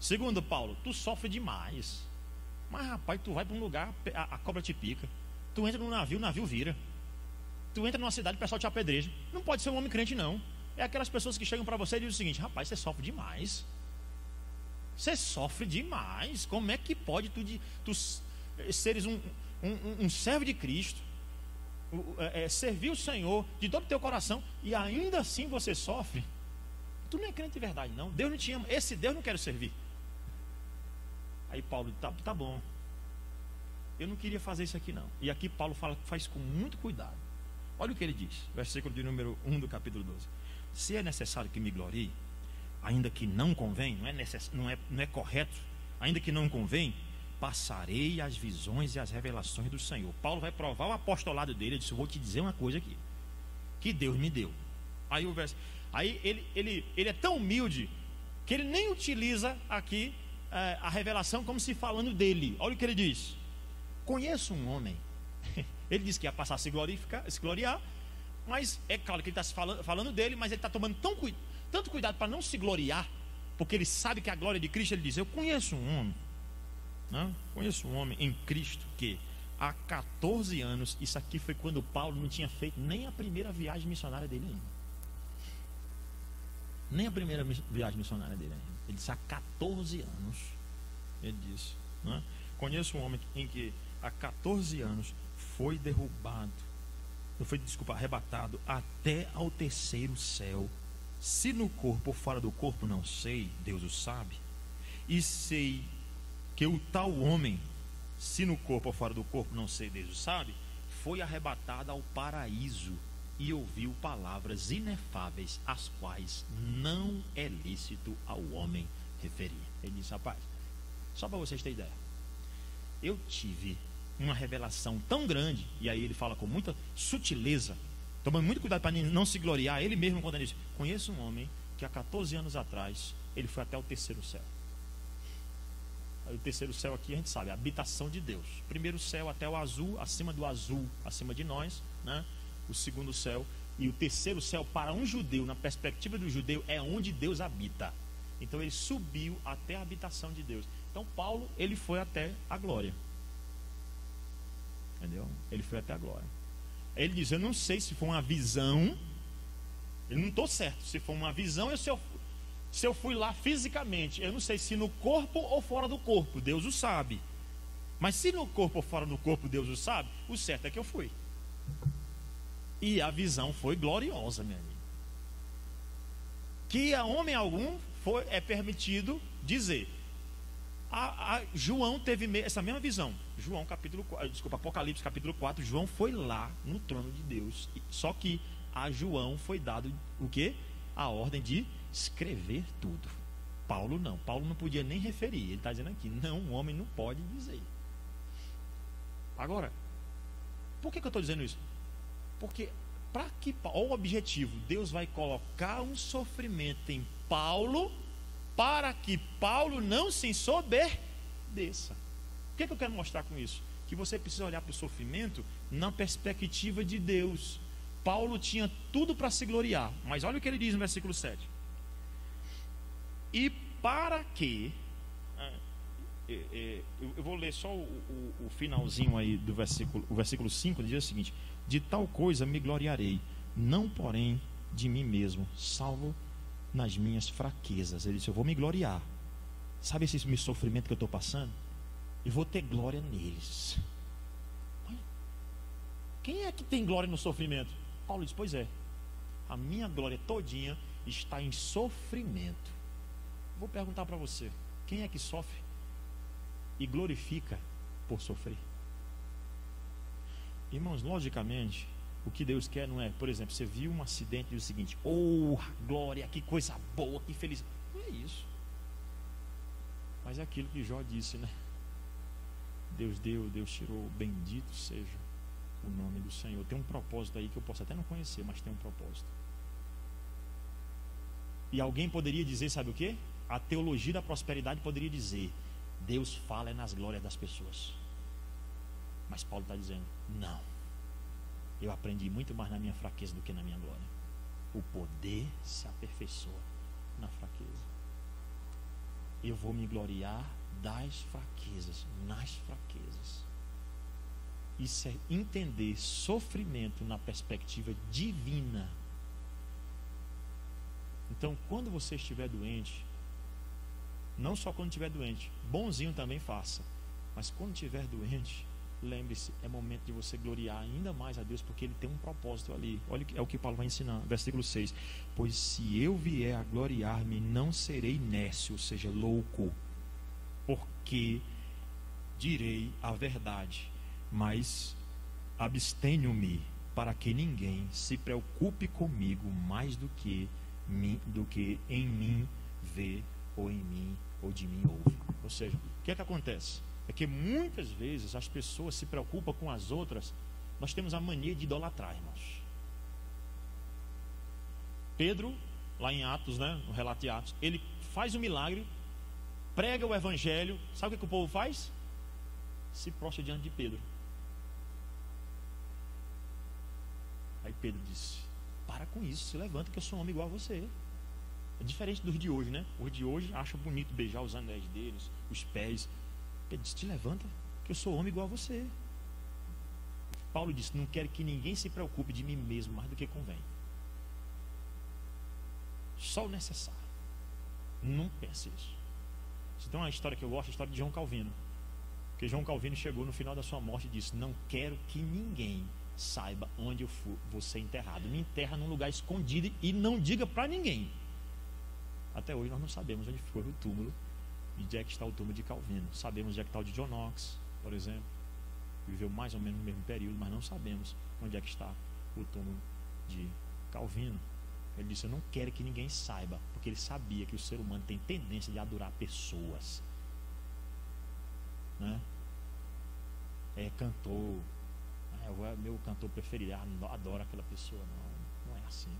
Segundo, Paulo, tu sofre demais. Mas rapaz, tu vai para um lugar, a cobra te pica. Tu entra num navio, o navio vira. Tu entra numa cidade, o pessoal te apedreja. Não pode ser um homem crente, não. É aquelas pessoas que chegam para você e dizem o seguinte: rapaz, você sofre demais. Você sofre demais. Como é que pode tu seres um servo de Cristo, servir o Senhor de todo o teu coração, e ainda assim você sofre? Tu não é crente de verdade, não. Deus não te ama. Esse Deus não quero servir. Aí Paulo, tá bom. Eu não queria fazer isso aqui, não. E aqui Paulo faz com muito cuidado. Olha o que ele diz, versículo de número 1 do capítulo 12. Se é necessário que me glorie, ainda que não convém, não é correto, ainda que não convém, passarei as visões e as revelações do Senhor. Paulo vai provar o apostolado dele. Ele disse: eu vou te dizer uma coisa aqui, que Deus me deu. Aí ele é tão humilde que ele nem utiliza aqui a revelação como se falando dele. Olha o que ele diz: conheço um homem. Ele disse que ia passar a se gloriar, mas é claro que ele está falando dele, mas ele está tomando tanto cuidado para não se gloriar, porque ele sabe que a glória de Cristo. Ele diz: eu conheço um homem, né? Conheço um homem em Cristo que há 14 anos, isso aqui foi quando Paulo não tinha feito nem a primeira viagem missionária dele ainda. Nem a primeira viagem missionária dele ainda. Ele disse: há 14 anos. Ele disse, né? Conheço um homem em que há 14 anos foi arrebatado até ao terceiro céu. Se no corpo ou fora do corpo, não sei, Deus o sabe. E sei que o tal homem, se no corpo ou fora do corpo, não sei, Deus o sabe, foi arrebatado ao paraíso e ouviu palavras inefáveis, as quais não é lícito ao homem referir. Ele disse: rapaz, só para vocês terem ideia, eu tive uma revelação tão grande, e aí ele fala com muita sutileza, tomando muito cuidado para não se gloriar. Ele mesmo, quando ele diz: conheço um homem que há 14 anos atrás ele foi até o terceiro céu. Aí, o terceiro céu aqui a gente sabe, a habitação de Deus. Primeiro céu até o azul, acima do azul, acima de nós, né? O segundo céu. E o terceiro céu, para um judeu, na perspectiva do judeu, é onde Deus habita. Então ele subiu até a habitação de Deus. Então Paulo, ele foi até a glória. Entendeu? Ele foi até a glória. Ele diz: eu não sei se foi uma visão. Eu não estou certo se foi uma visão ou se eu fui lá fisicamente. Eu não sei se no corpo ou fora do corpo. Deus o sabe. Mas se no corpo ou fora do corpo Deus o sabe, o certo é que eu fui. E a visão foi gloriosa, meu amigo. Que a homem algum é permitido dizer. João teve essa mesma visão. Apocalipse capítulo 4, João foi lá no trono de Deus. Só que a João foi dado o quê? A ordem de escrever tudo. Paulo não. Paulo não podia nem referir. Ele está dizendo aqui, não, um homem não pode dizer. Agora, por que eu estou dizendo isso? Porque, olha o objetivo, Deus vai colocar um sofrimento em Paulo, para que Paulo não se ensoberbeça. O que eu quero mostrar com isso? Que você precisa olhar para o sofrimento na perspectiva de Deus. Paulo tinha tudo para se gloriar, mas olha o que ele diz no versículo 7. E para que... eu vou ler só o finalzinho aí do versículo, o versículo 5, ele diz o seguinte: de tal coisa me gloriarei, não porém de mim mesmo, salvo nas minhas fraquezas. Ele disse, eu vou me gloriar. Sabe esse meu sofrimento que eu estou passando? Eu vou ter glória neles. Quem é que tem glória no sofrimento? Paulo diz, pois é, a minha glória todinha está em sofrimento. Vou perguntar para você, quem é que sofre e glorifica por sofrer? Irmãos, logicamente, o que Deus quer não é, por exemplo, você viu um acidente e diz o seguinte, oh, glória, que coisa boa, que feliz. Não é isso. Mas é aquilo que Jó disse, né? Deus deu, Deus tirou, bendito seja o nome do Senhor. Tem um propósito aí que eu posso até não conhecer, mas tem um propósito. E alguém poderia dizer, sabe o quê? A teologia da prosperidade poderia dizer, Deus fala nas glórias das pessoas. Mas Paulo está dizendo, não, eu aprendi muito mais na minha fraqueza do que na minha glória. O poder se aperfeiçoa na fraqueza. Eu vou me gloriar das fraquezas, nas fraquezas. Isso é entender sofrimento na perspectiva divina. Então, quando você estiver doente, não só quando estiver doente, bonzinho também faça, mas quando estiver doente, lembre-se, é momento de você gloriar ainda mais a Deus, porque Ele tem um propósito ali. Olha, é o que Paulo vai ensinar, versículo 6. Pois se eu vier a gloriar-me, não serei nécio, ou seja, louco, porque direi a verdade, mas abstenho-me para que ninguém se preocupe comigo mais do que em mim vê, ou em mim, ou de mim ouve. Ou seja, o que é que acontece? É que muitas vezes as pessoas se preocupam com as outras. Nós temos a mania de idolatrar, irmãos. Pedro, lá em Atos, né, no relato de Atos, ele faz um milagre, prega o evangelho. Sabe o que o povo faz? Se prostra diante de Pedro. Aí Pedro disse, para com isso, se levanta que eu sou um homem igual a você. É diferente dos de hoje, né? Os de hoje acham bonito beijar os anéis deles, os pés. Pedro disse, te levanta que eu sou homem igual a você. Paulo disse, não quero que ninguém se preocupe de mim mesmo mais do que convém. Só o necessário. Não pense isso. Então, uma história que eu gosto é a história de João Calvino. Porque João Calvino chegou no final da sua morte e disse, não quero que ninguém saiba onde eu vou ser enterrado. Me enterra num lugar escondido e não diga para ninguém. Até hoje nós não sabemos onde foi o túmulo e onde é que está o túmulo de Calvino. Sabemos onde é que está o de John Knox, por exemplo. Viveu mais ou menos no mesmo período, mas não sabemos onde é que está o túmulo de Calvino. Ele disse, eu não quero que ninguém saiba, porque ele sabia que o ser humano tem tendência de adorar pessoas, né? É cantor, é meu cantor preferido, adoro aquela pessoa. Não é assim.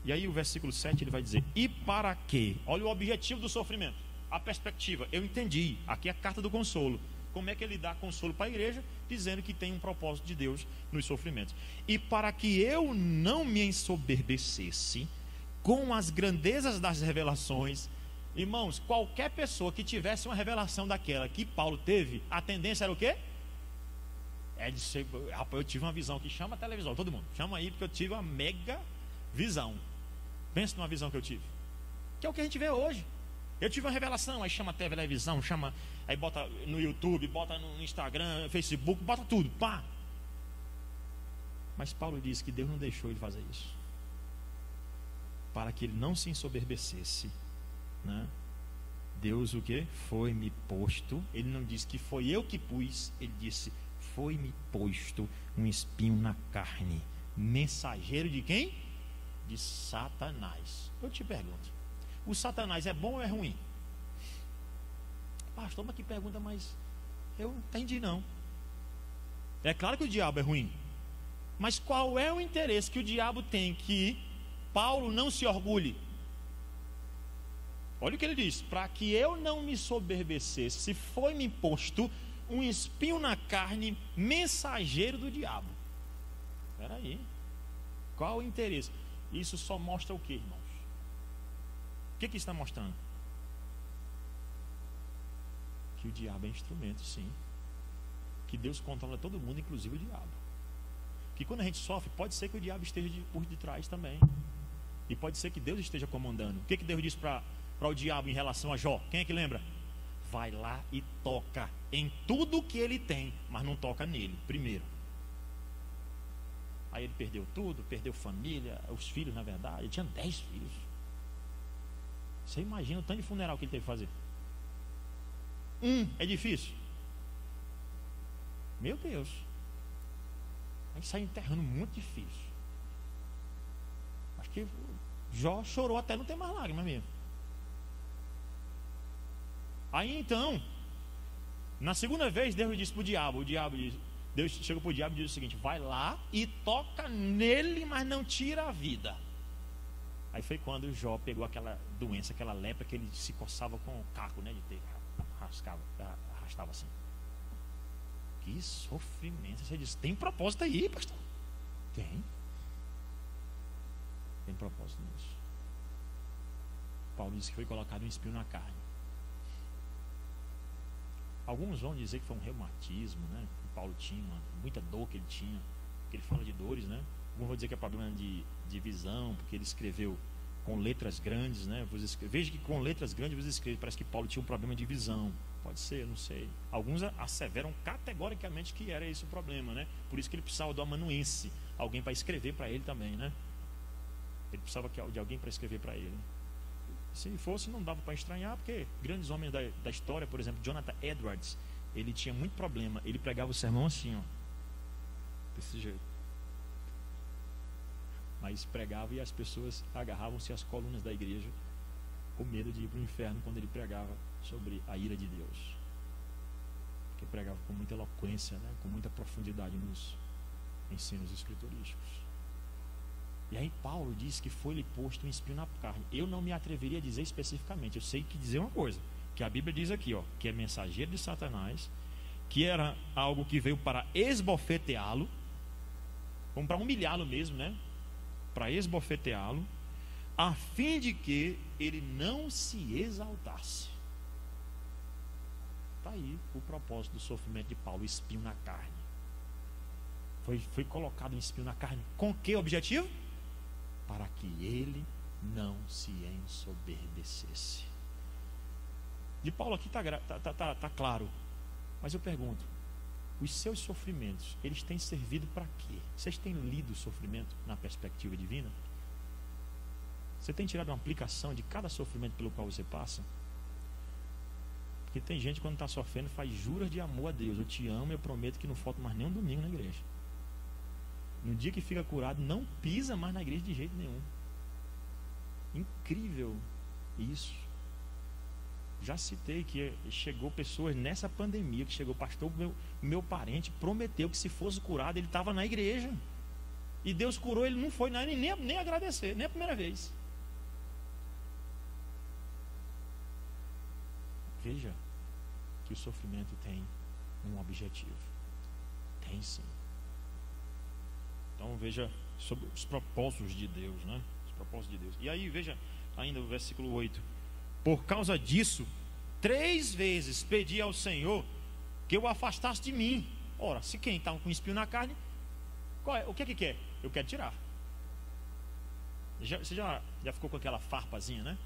E aí o versículo 7 ele vai dizer, e para quê? Olha o objetivo do sofrimento, a perspectiva. Eu entendi, aqui é a carta do consolo. Como é que ele dá consolo para a igreja, dizendo que tem um propósito de Deus nos sofrimentos. E para que eu não me ensoberbecesse com as grandezas das revelações. Irmãos, qualquer pessoa que tivesse uma revelação daquela que Paulo teve, a tendência era o quê? É de ser, rapaz, eu tive uma visão que chama a televisão, todo mundo, chama aí, porque eu tive uma mega visão. Pensa numa visão que eu tive, que é o que a gente vê hoje. Eu tive uma revelação, aí chama a televisão, chama, aí bota no YouTube, bota no Instagram, Facebook, bota tudo, pá. Mas Paulo diz que Deus não deixou ele fazer isso, para que ele não se ensoberbecesse, né? Deus o que? Foi-me posto. Ele não disse que foi eu que pus, ele disse, foi-me posto um espinho na carne. Mensageiro de quem? De Satanás. Eu te pergunto, o Satanás é bom ou é ruim? Pastor, mas que pergunta, mas eu não entendi não. É claro que o diabo é ruim, mas qual é o interesse que o diabo tem que Paulo não se orgulhe? Olha o que ele diz: para que eu não me soberbecesse, se foi-me imposto um espinho na carne, mensageiro do diabo. Espera aí, qual o interesse? Isso só mostra o que, irmãos? O que isso está mostrando? Que o diabo é instrumento, sim. Que Deus controla todo mundo, inclusive o diabo. Que quando a gente sofre, pode ser que o diabo esteja por detrás também. E pode ser que Deus esteja comandando. O que Deus disse para o diabo em relação a Jó? Quem é que lembra? Vai lá e toca em tudo que ele tem, mas não toca nele primeiro. Aí ele perdeu tudo, perdeu família, os filhos, na verdade. Ele tinha 10 filhos. Você imagina o tanto de funeral que ele teve que fazer. É difícil. Meu Deus. Aí sai enterrando muito difícil. Acho que Jó chorou até não ter mais lágrimas mesmo. Aí então, na segunda vez, Deus disse para o diabo, Deus chegou para o diabo e disse o seguinte: vai lá e toca nele, mas não tira a vida. Aí foi quando Jó pegou aquela doença, aquela lepra, que ele se coçava com o caco, né, de ter, arrastava assim. Que sofrimento. Você diz: tem propósito aí, pastor? Tem propósito nisso. Paulo disse que foi colocado um espinho na carne. Alguns vão dizer que foi um reumatismo, né? Que Paulo tinha, muita dor que ele tinha, que ele fala de dores, né? Alguns vão dizer que é problema de visão, porque ele escreveu com letras grandes, né? Veja que com letras grandes você escreve, parece que Paulo tinha um problema de visão. Pode ser, não sei. Alguns asseveram categoricamente que era esse o problema, né? Por isso que ele precisava do amanuense, alguém para escrever para ele também, né? Ele precisava de alguém para escrever para ele. Se fosse, não dava para estranhar, porque grandes homens da história, por exemplo, Jonathan Edwards, ele tinha muito problema. Ele pregava o sermão assim, ó, desse jeito. Mas pregava e as pessoas agarravam-se às colunas da igreja com medo de ir para o inferno quando ele pregava sobre a ira de Deus. Porque pregava com muita eloquência, né, com muita profundidade nos ensinos escriturísticos. E aí Paulo diz que foi-lhe posto um espinho na carne. Eu não me atreveria a dizer especificamente. Eu sei que dizer uma coisa, que a Bíblia diz aqui, ó, que é mensageiro de Satanás, que era algo que veio para esbofeteá-lo, como para humilhá-lo mesmo, né? Para esbofeteá-lo, a fim de que ele não se exaltasse. Está aí o propósito do sofrimento de Paulo, o espinho na carne. Foi colocado um espinho na carne. Com que objetivo? Para que ele não se ensoberbecesse. De Paulo aqui está claro. Mas eu pergunto, os seus sofrimentos, eles têm servido para quê? Vocês têm lido o sofrimento na perspectiva divina? Você tem tirado uma aplicação de cada sofrimento pelo qual você passa? Porque tem gente, quando está sofrendo, faz juras de amor a Deus. Eu te amo, eu prometo que não falta mais nenhum domingo na igreja. No dia que fica curado, não pisa mais na igreja de jeito nenhum. Incrível isso. Já citei que chegou pessoas nessa pandemia, que chegou, pastor, meu parente prometeu que se fosse curado, ele estava na igreja. E Deus curou, ele não foi nem agradecer, nem a primeira vez. Veja que o sofrimento tem um objetivo. Tem sim. Então veja sobre os propósitos de Deus, né? Os propósitos de Deus. E aí veja ainda o versículo 8. Por causa disso, 3 vezes pedi ao Senhor que o afastasse de mim. Ora, se quem está com espinho na carne, o que quer? Eu quero tirar. Você já ficou com aquela farpazinha, né?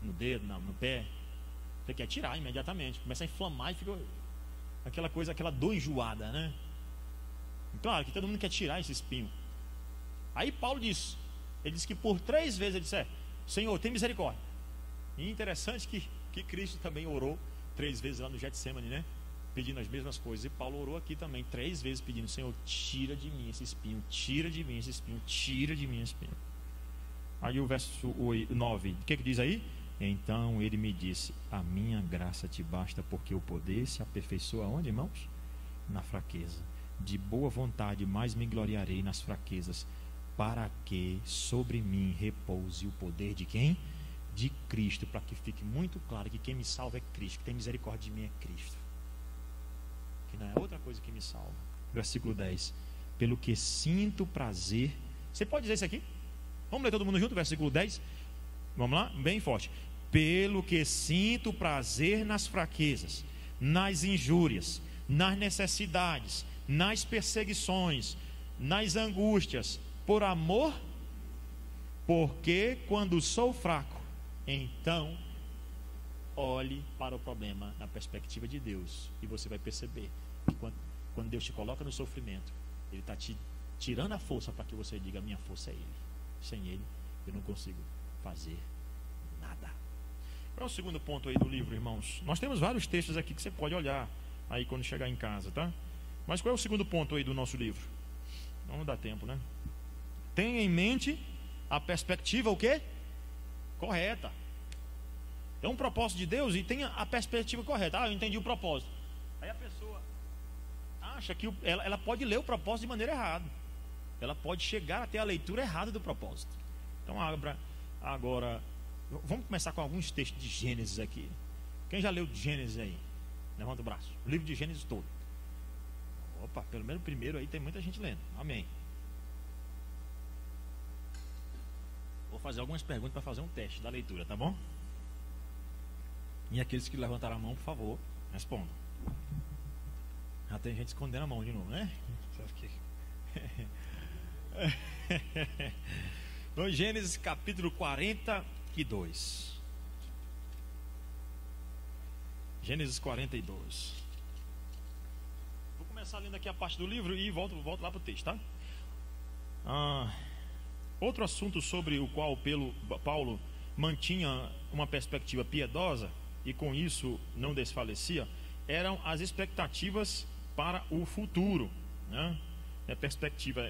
No dedo, no pé. Você quer tirar imediatamente. Começa a inflamar e fica aquela coisa, aquela dor enjoada, né? Claro que todo mundo quer tirar esse espinho. Aí Paulo diz, ele disse que por 3 vezes ele disse, Senhor, tem misericórdia. E interessante que Cristo também orou 3 vezes lá no Getsemane, né? Pedindo as mesmas coisas. E Paulo orou aqui também 3 vezes pedindo, Senhor, tira de mim esse espinho, tira de mim esse espinho, tira de mim esse espinho. Aí o verso 9, o que diz aí? Então ele me disse: a minha graça te basta, porque o poder se aperfeiçoa onde, irmãos? Na fraqueza. De boa vontade mais me gloriarei nas fraquezas, para que sobre mim repouse o poder de quem? De Cristo, para que fique muito claro que quem me salva é Cristo, que tem misericórdia de mim é Cristo, que não é outra coisa que me salva. Versículo 10: pelo que sinto prazer. Você pode dizer isso aqui? Vamos ler todo mundo junto, versículo 10. Vamos lá, bem forte. Pelo que sinto prazer nas fraquezas, nas injúrias, nas necessidades, nas perseguições, nas angústias, por amor, porque quando sou fraco, então olhe para o problema na perspectiva de Deus, e você vai perceber que quando Deus te coloca no sofrimento, Ele está te tirando a força para que você diga: minha força é Ele, sem Ele eu não consigo fazer nada. Qual é o segundo ponto aí do livro, irmãos? Nós temos vários textos aqui que você pode olhar aí quando chegar em casa, tá? Mas qual é o segundo ponto aí do nosso livro? Não dá tempo, né? Tenha em mente a perspectiva o quê? Correta. É um propósito de Deus e tenha a perspectiva correta. Eu entendi o propósito. Aí a pessoa acha que ela pode ler o propósito de maneira errada. Ela pode chegar até a leitura errada do propósito. Então abra agora. Vamos começar com alguns textos de Gênesis aqui. Quem já leu Gênesis aí? Levanta o braço. O livro de Gênesis todo. Opa, pelo menos o primeiro aí tem muita gente lendo. Amém. Vou fazer algumas perguntas para fazer um teste da leitura, tá bom? E aqueles que levantaram a mão, por favor, respondam. Já tem gente escondendo a mão de novo, né? Então, Gênesis capítulo 42. Gênesis 42. Vou começar lendo aqui a parte do livro e volto lá para o texto, tá? Outro assunto sobre o qual Paulo mantinha uma perspectiva piedosa e com isso não desfalecia, eram as expectativas para o futuro, né? A perspectiva,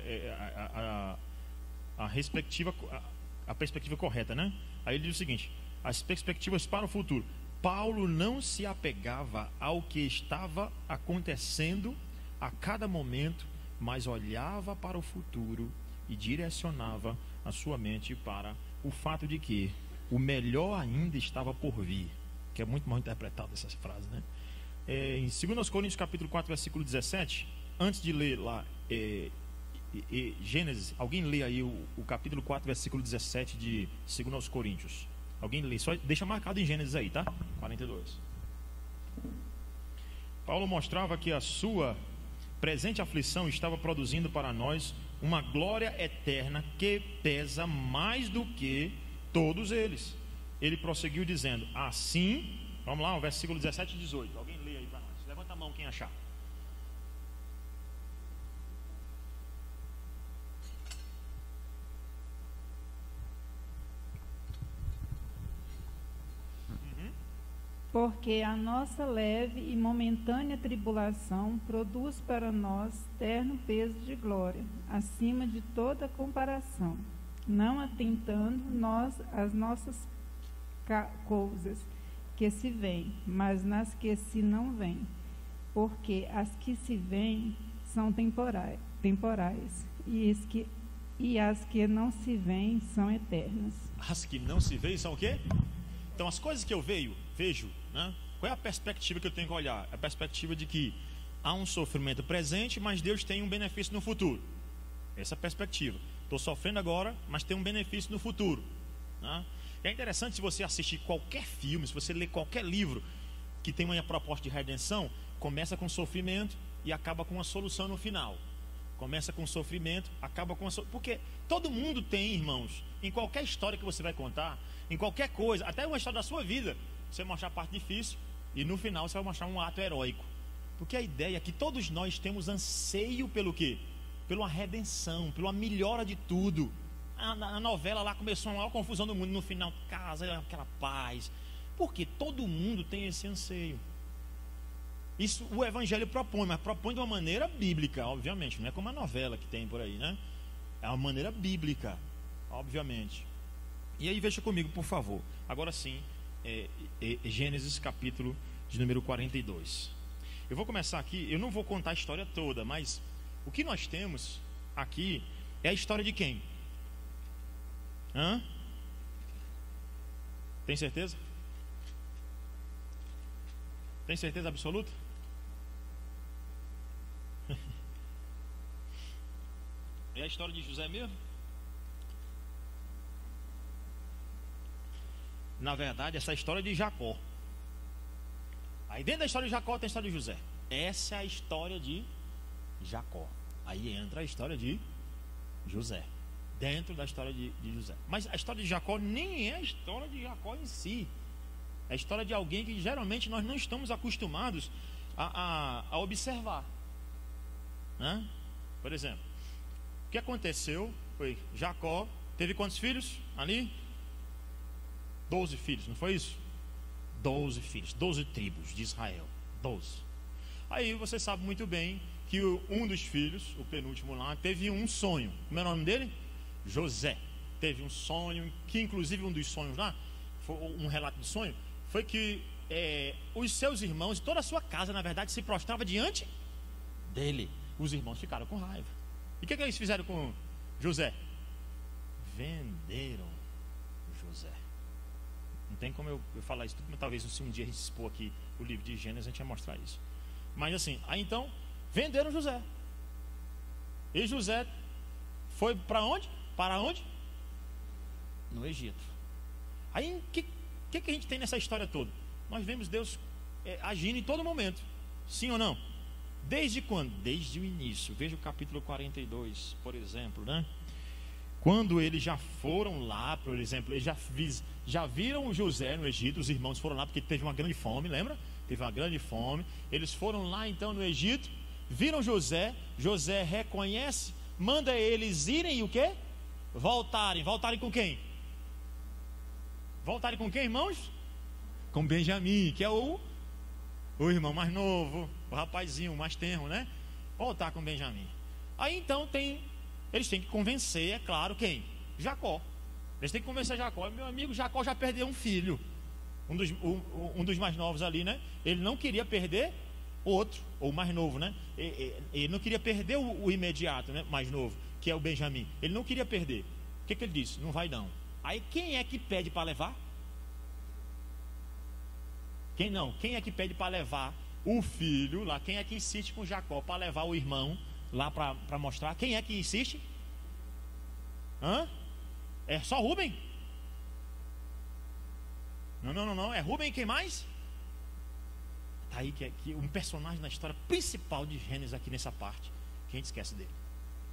a perspectiva correta, né? Aí ele diz o seguinte: as perspectivas para o futuro. Paulo não se apegava ao que estava acontecendo a cada momento, mas olhava para o futuro e direcionava a sua mente para o fato de que o melhor ainda estava por vir, que é muito mal interpretado essa frase, né? Em 2 Coríntios capítulo 4, versículo 17, antes de ler lá Gênesis, alguém lê aí o capítulo 4, versículo 17 de 2 Coríntios. Alguém lê, só deixa marcado em Gênesis aí, tá? 42. Paulo mostrava que a sua presente aflição estava produzindo para nós uma glória eterna que pesa mais do que todos eles. Ele prosseguiu dizendo: assim, vamos lá, o versículo 17 e 18. Alguém lê aí para nós. Levanta a mão quem achar. Porque a nossa leve e momentânea tribulação produz para nós terno peso de glória, acima de toda comparação, não atentando nós às nossas coisas que se veem, mas nas que se não veem, porque as que se veem são temporais e as que não se veem são eternas. As que não se veem são o quê? Então, as coisas que eu vejo, né? Qual é a perspectiva que eu tenho que olhar? A perspectiva de que há um sofrimento presente, mas Deus tem um benefício no futuro. Essa é a perspectiva. Estou sofrendo agora, mas tem um benefício no futuro, né? E é interessante, se você assistir qualquer filme, se você ler qualquer livro que tem uma proposta de redenção, começa com sofrimento e acaba com uma solução no final. Começa com sofrimento, acaba com a solução. Porque todo mundo tem, irmãos, em qualquer história que você vai contar, em qualquer coisa, até uma história da sua vida, você vai mostrar a parte difícil e no final você vai mostrar um ato heróico. Porque a ideia é que todos nós temos anseio pelo quê? Pela redenção, pela melhora de tudo. A novela lá começou uma maior confusão do mundo, no final casa, aquela paz. Porque todo mundo tem esse anseio. Isso o Evangelho propõe, mas propõe de uma maneira bíblica, obviamente. Não é como a novela que tem por aí, né? É uma maneira bíblica, obviamente. E aí veja comigo, por favor. Agora sim, Gênesis capítulo de número 42. Eu vou começar aqui, eu não vou contar a história toda, mas o que nós temos aqui é a história de quem? Tem certeza? Tem certeza absoluta? É a história de José mesmo? Na verdade, essa é a história de Jacó. Aí dentro da história de Jacó tem a história de José. Essa é a história de Jacó. Aí entra a história de José, dentro da história de José. Mas a história de Jacó nem é a história de Jacó em si. É a história de alguém que geralmente nós não estamos acostumados a observar, né? Por exemplo, o que aconteceu foi Jacó teve quantos filhos ali? 12 filhos, não foi isso? 12 filhos, 12 tribos de Israel, 12. Aí você sabe muito bem que um dos filhos, o penúltimo lá, teve um sonho. Como é o nome dele? José. Teve um sonho, que inclusive um dos sonhos lá, foi um relato de sonho, foi que os seus irmãos, toda a sua casa, na verdade, se prostrava diante dele. Os irmãos ficaram com raiva. E o que eles fizeram com José? Venderam José. Não tem como eu falar isso tudo, mas talvez se um dia a gente expor aqui o livro de Gênesis, a gente vai mostrar isso. Mas assim, aí então, venderam José. E José foi para onde? Para onde? No Egito. Aí, o que a gente tem nessa história toda? Nós vemos Deus agindo em todo momento. Sim ou não? Desde quando? Desde o início. Veja o capítulo 42, por exemplo, né? Quando eles já foram lá, por exemplo, eles já viram José no Egito. Os irmãos foram lá porque teve uma grande fome, lembra? Teve uma grande fome. Eles foram lá então no Egito, viram José. José reconhece, manda eles irem e o quê? Voltarem. Voltarem com quem? Voltarem com quem, irmãos? Com Benjamim, que é o irmão mais novo, o rapazinho mais tenro, né? Voltar com Benjamim. Aí então eles têm que convencer, é claro, quem? Jacó. Eles têm que convencer Jacó. Meu amigo, Jacó já perdeu um filho. Um dos mais novos ali, né? Ele não queria perder o outro, ou o mais novo, né? Ele não queria perder o imediato, né? Mais novo, que é o Benjamim. Ele não queria perder. O que ele disse? Não vai não. Aí quem é que pede para levar? Quem não? Quem é que pede para levar o filho lá? Quem é que insiste com Jacó para levar o irmão lá para mostrar? Quem é que insiste? É só Rubem? Não. É Rubem, quem mais? Tá aí que um personagem na história principal de Gênesis aqui nessa parte. Que a gente esquece dele.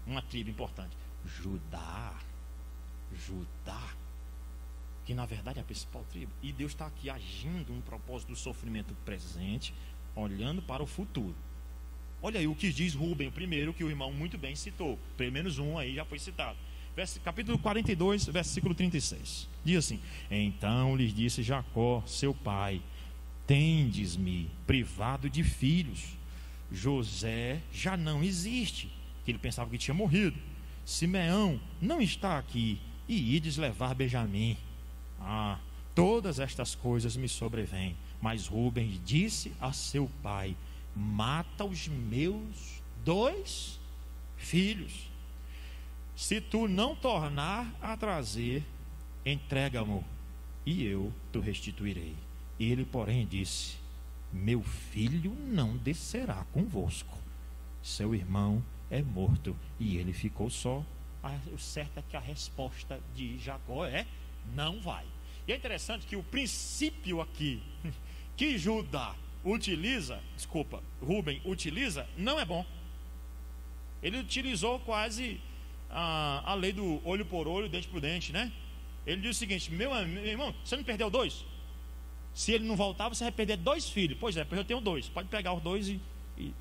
Uma tribo importante. Judá. Que na verdade é a principal tribo. E Deus está aqui agindo um propósito do sofrimento presente, olhando para o futuro. Olha aí o que diz Rubem, o primeiro que o irmão muito bem citou. Pelo menos um aí já foi citado. Capítulo 42, versículo 36. Diz assim: Então lhes disse Jacó, seu pai: Tendes-me privado de filhos. José já não existe, que ele pensava que tinha morrido. Simeão não está aqui, e ides levar Benjamim. Todas estas coisas me sobrevêm. Mas Rubem disse a seu pai: Mata os meus 2 filhos. Se tu não tornar a trazer, entrega-mo, e eu te restituirei. Ele, porém, disse: Meu filho não descerá convosco. Seu irmão é morto, e ele ficou só. O certo é que a resposta de Jacó é: não vai. E é interessante que o princípio aqui que Rubem utiliza, não é bom. Ele utilizou quase a lei do olho por olho, dente por dente, né? Ele diz o seguinte: meu irmão, você não perdeu 2? Se ele não voltar, você vai perder 2 filhos. Pois é, pois eu tenho 2. Pode pegar os 2 e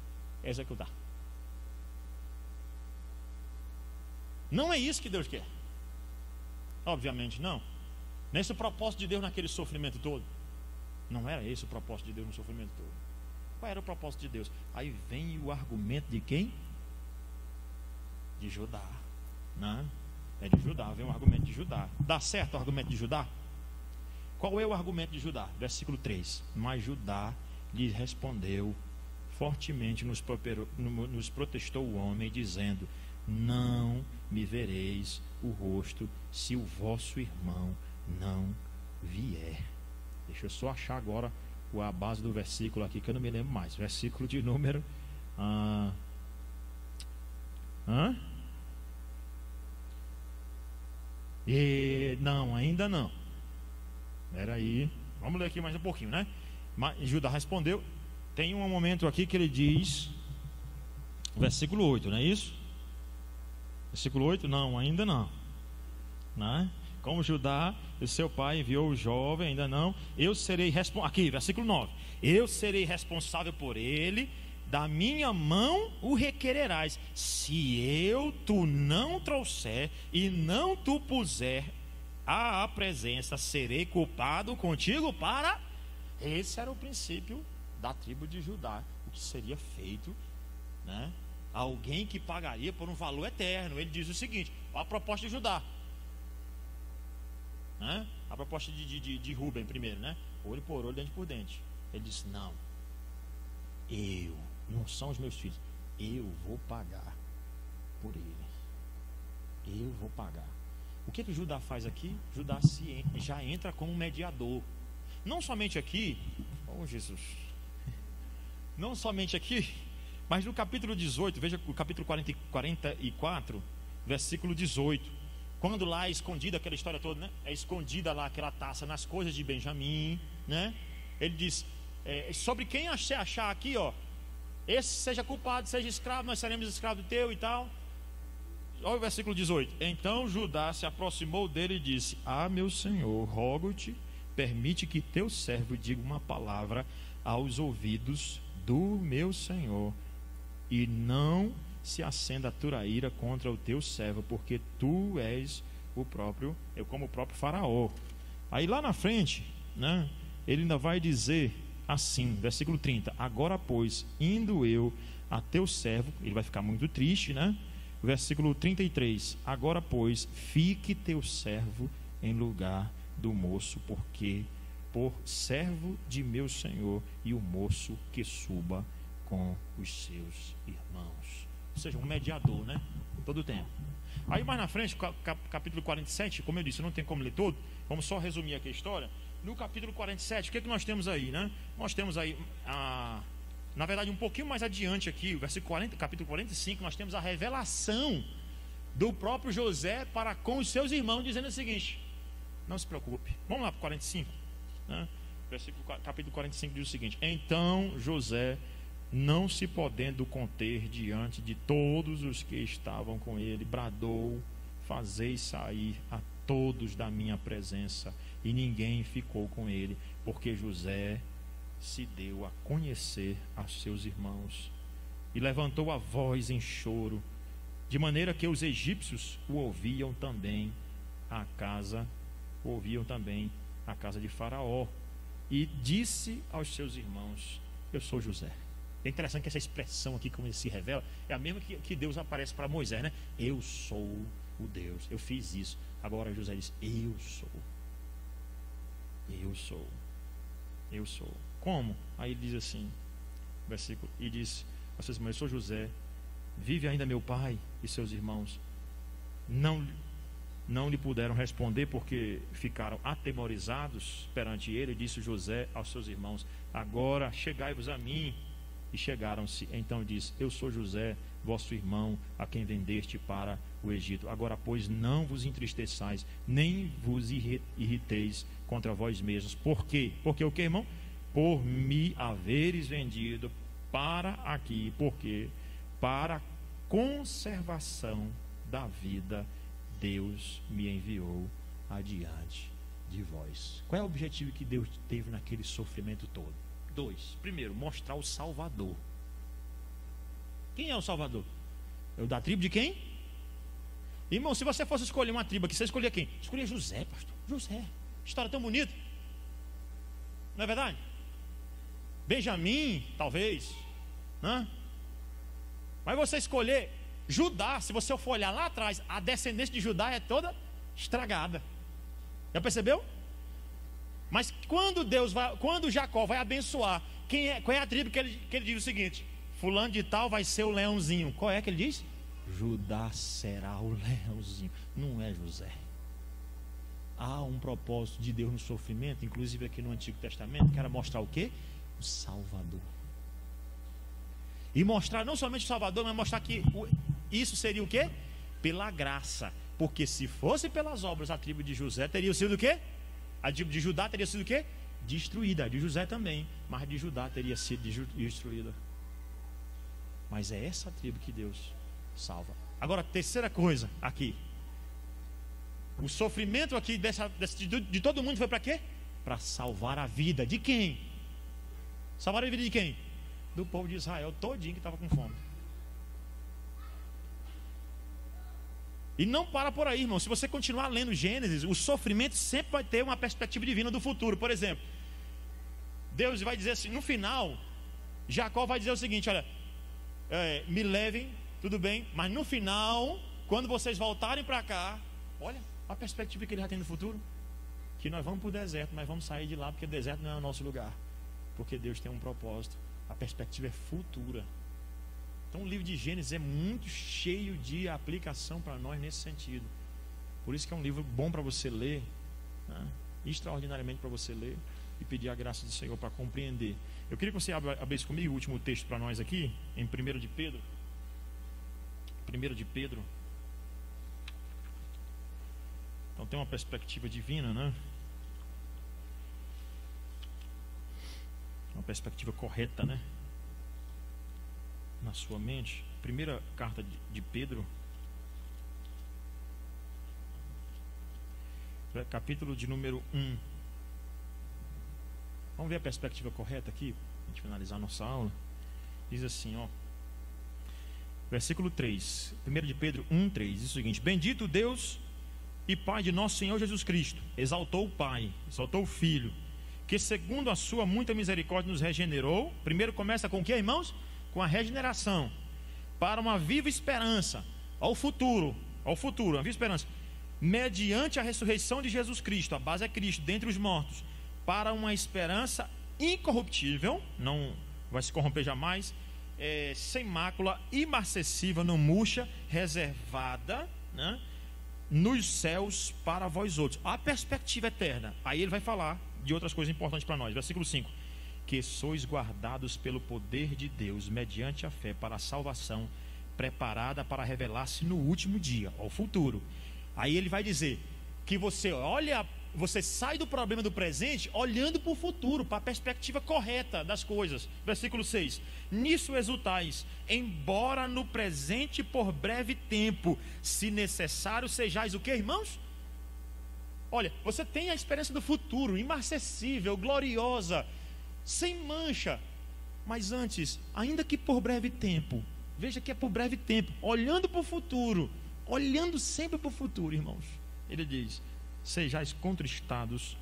executar. Não é isso que Deus quer. Obviamente não. Nesse o propósito de Deus naquele sofrimento todo. Não era esse o propósito de Deus no sofrimento todo. Qual era o propósito de Deus? Aí vem o argumento de quem? De Judá. Não, é de Judá, vem um argumento de Judá. Dá certo o argumento de Judá? Qual é o argumento de Judá? Versículo 3. Mas Judá lhe respondeu fortemente, nos protestou o homem, dizendo: não me vereis o rosto se o vosso irmão não vier. Deixa eu só achar agora a base do versículo aqui, que eu não me lembro mais. Versículo de número não, ainda não. Espera aí, vamos ler aqui mais um pouquinho, né? Mas Judá respondeu. Tem um momento aqui que ele diz, versículo 8, não é isso? Versículo 8, não, ainda não, né? Como Judá, o seu pai enviou o jovem, ainda não. Eu serei responsável, aqui, versículo 9. Eu serei responsável por ele, da minha mão o requererás. Se tu não trouxer e não tu puser à presença, serei culpado contigo para... Esse era o princípio da tribo de Judá, o que seria feito, né? Alguém que pagaria por um valor eterno. Ele diz o seguinte, a proposta de Judá, né? A proposta de Rúben primeiro, né? Olho por olho, dente por dente. Ele disse: não, não são os meus filhos, eu vou pagar por ele, eu vou pagar. O que Judá faz aqui? Judá já entra como mediador. Não somente aqui, oh Jesus, não somente aqui, mas no capítulo 18, veja o capítulo 44, versículo 18. Quando lá é escondida aquela história toda, né? É escondida lá aquela taça nas coisas de Benjamim, né? Ele diz, sobre quem achar aqui, ó, esse seja culpado, seja escravo, nós seremos escravos teu e tal. Olha o versículo 18. Então Judá se aproximou dele e disse: meu senhor, rogo-te, permite que teu servo diga uma palavra aos ouvidos do meu senhor, e não se acenda a tua ira contra o teu servo, porque tu és como o próprio faraó. Aí lá na frente, né, ele ainda vai dizer assim, versículo 30: agora pois, indo eu a teu servo, ele vai ficar muito triste, né? Versículo 33: agora pois, fique teu servo em lugar do moço, porque por servo de meu senhor, e o moço que suba com os seus irmãos. Ou seja, um mediador, né? Todo o tempo. Aí mais na frente, capítulo 47, como eu disse, não tem como ler todo, vamos só resumir aqui a história. No capítulo 47, o que nós temos aí, né? Nós temos aí, na verdade, um pouquinho mais adiante aqui, o capítulo 45, nós temos a revelação do próprio José para com os seus irmãos, dizendo o seguinte: não se preocupe. Vamos lá para o 45, né? Capítulo 45 diz o seguinte: então José, não se podendo conter diante de todos os que estavam com ele, bradou: fazei sair a todos da minha presença. E ninguém ficou com ele, porque José se deu a conhecer a seus irmãos, e levantou a voz em choro, de maneira que os egípcios o ouviam também a casa de Faraó. E disse aos seus irmãos: eu sou José. É interessante que essa expressão aqui, como ele se revela, é a mesma que Deus aparece para Moisés, né? Eu sou o Deus, eu fiz isso. Agora José diz: eu sou. Como? Aí ele diz assim, versículo, e diz aos seus irmãos: eu sou José, vive ainda meu pai? E seus irmãos não lhe puderam responder, porque ficaram atemorizados perante ele. Disse José aos seus irmãos: agora chegai-vos a mim. E chegaram-se. Então disse: eu sou José, vosso irmão, a quem vendeste para o Egito. Agora pois, não vos entristeçais, nem vos irriteis contra vós mesmos. Por quê? Porque o que, irmão? Por me haveres vendido para aqui. Porque para conservação da vida Deus me enviou adiante de vós. Qual é o objetivo que Deus teve naquele sofrimento todo? 2. Primeiro, mostrar o Salvador. Quem é o Salvador? É o da tribo de quem? Irmão, se você fosse escolher uma tribo aqui, você escolhia quem? Escolhia José, pastor. José. História tão bonita. Não é verdade? Benjamim, talvez, né? Mas você escolher Judá, se você for olhar lá atrás, a descendência de Judá é toda estragada. Já percebeu? Mas quando Jacó vai abençoar, qual é a tribo que ele diz o seguinte: fulano de tal vai ser o leãozinho. Qual é que ele diz? Judá será o leãozinho. Não é José. Há um propósito de Deus no sofrimento, inclusive aqui no Antigo Testamento, que era mostrar o quê? O Salvador. E mostrar não somente o Salvador, mas mostrar que isso seria o quê? Pela graça. Porque se fosse pelas obras, a tribo de José teria sido o quê? A tribo de Judá teria sido o quê? Destruída. A de José também, mas a de Judá teria sido destruída. Mas é essa tribo que Deus salva. Agora, terceira coisa aqui. O sofrimento aqui de todo mundo foi para quê? Para salvar a vida de quem? Salvar a vida de quem? Do povo de Israel todinho que estava com fome. E não para por aí, irmão. Se você continuar lendo Gênesis, o sofrimento sempre vai ter uma perspectiva divina do futuro. Por exemplo, Deus vai dizer assim, no final, Jacó vai dizer o seguinte: olha, me levem, tudo bem, mas no final, quando vocês voltarem para cá, olha a perspectiva que ele já tem no futuro, que nós vamos para o deserto, mas vamos sair de lá, porque o deserto não é o nosso lugar, porque Deus tem um propósito. A perspectiva é futura. Então o livro de Gênesis é muito cheio de aplicação para nós nesse sentido. Por isso que é um livro bom para você ler, né? Extraordinariamente para você ler e pedir a graça do Senhor para compreender. Eu queria que você abrisse comigo o último texto para nós aqui, em 1 de Pedro. 1 de Pedro. Então tem uma perspectiva divina, né? Uma perspectiva correta, né? Na sua mente. Primeira carta de Pedro, capítulo de número 1. Vamos ver a perspectiva correta aqui, para a gente finalizar a nossa aula. Diz assim, ó, versículo 3, 1 de Pedro 1:3, diz o seguinte: bendito Deus e Pai de nosso Senhor Jesus Cristo, exaltou o Pai, exaltou o Filho, que segundo a sua muita misericórdia nos regenerou. Primeiro começa com o que, irmãos? Com a regeneração, para uma viva esperança, ao futuro, uma viva esperança, mediante a ressurreição de Jesus Cristo, a base é Cristo, dentre os mortos, para uma esperança incorruptível, não vai se corromper jamais, sem mácula, imarcessível, não murcha, reservada, né, nos céus para vós outros. A perspectiva eterna. Aí ele vai falar de outras coisas importantes para nós. Versículo 5: que sois guardados pelo poder de Deus, mediante a fé, para a salvação, preparada para revelar-se no último dia, ao futuro. Aí ele vai dizer que você sai do problema do presente olhando para o futuro, para a perspectiva correta das coisas. Versículo 6: nisso exultais, embora no presente por breve tempo, se necessário sejais o que, irmãos? Olha, você tem a esperança do futuro, imarcessível, gloriosa, sem mancha. Mas antes, ainda que por breve tempo, veja que é por breve tempo, olhando para o futuro, olhando sempre para o futuro, irmãos, ele diz: sejais contristados,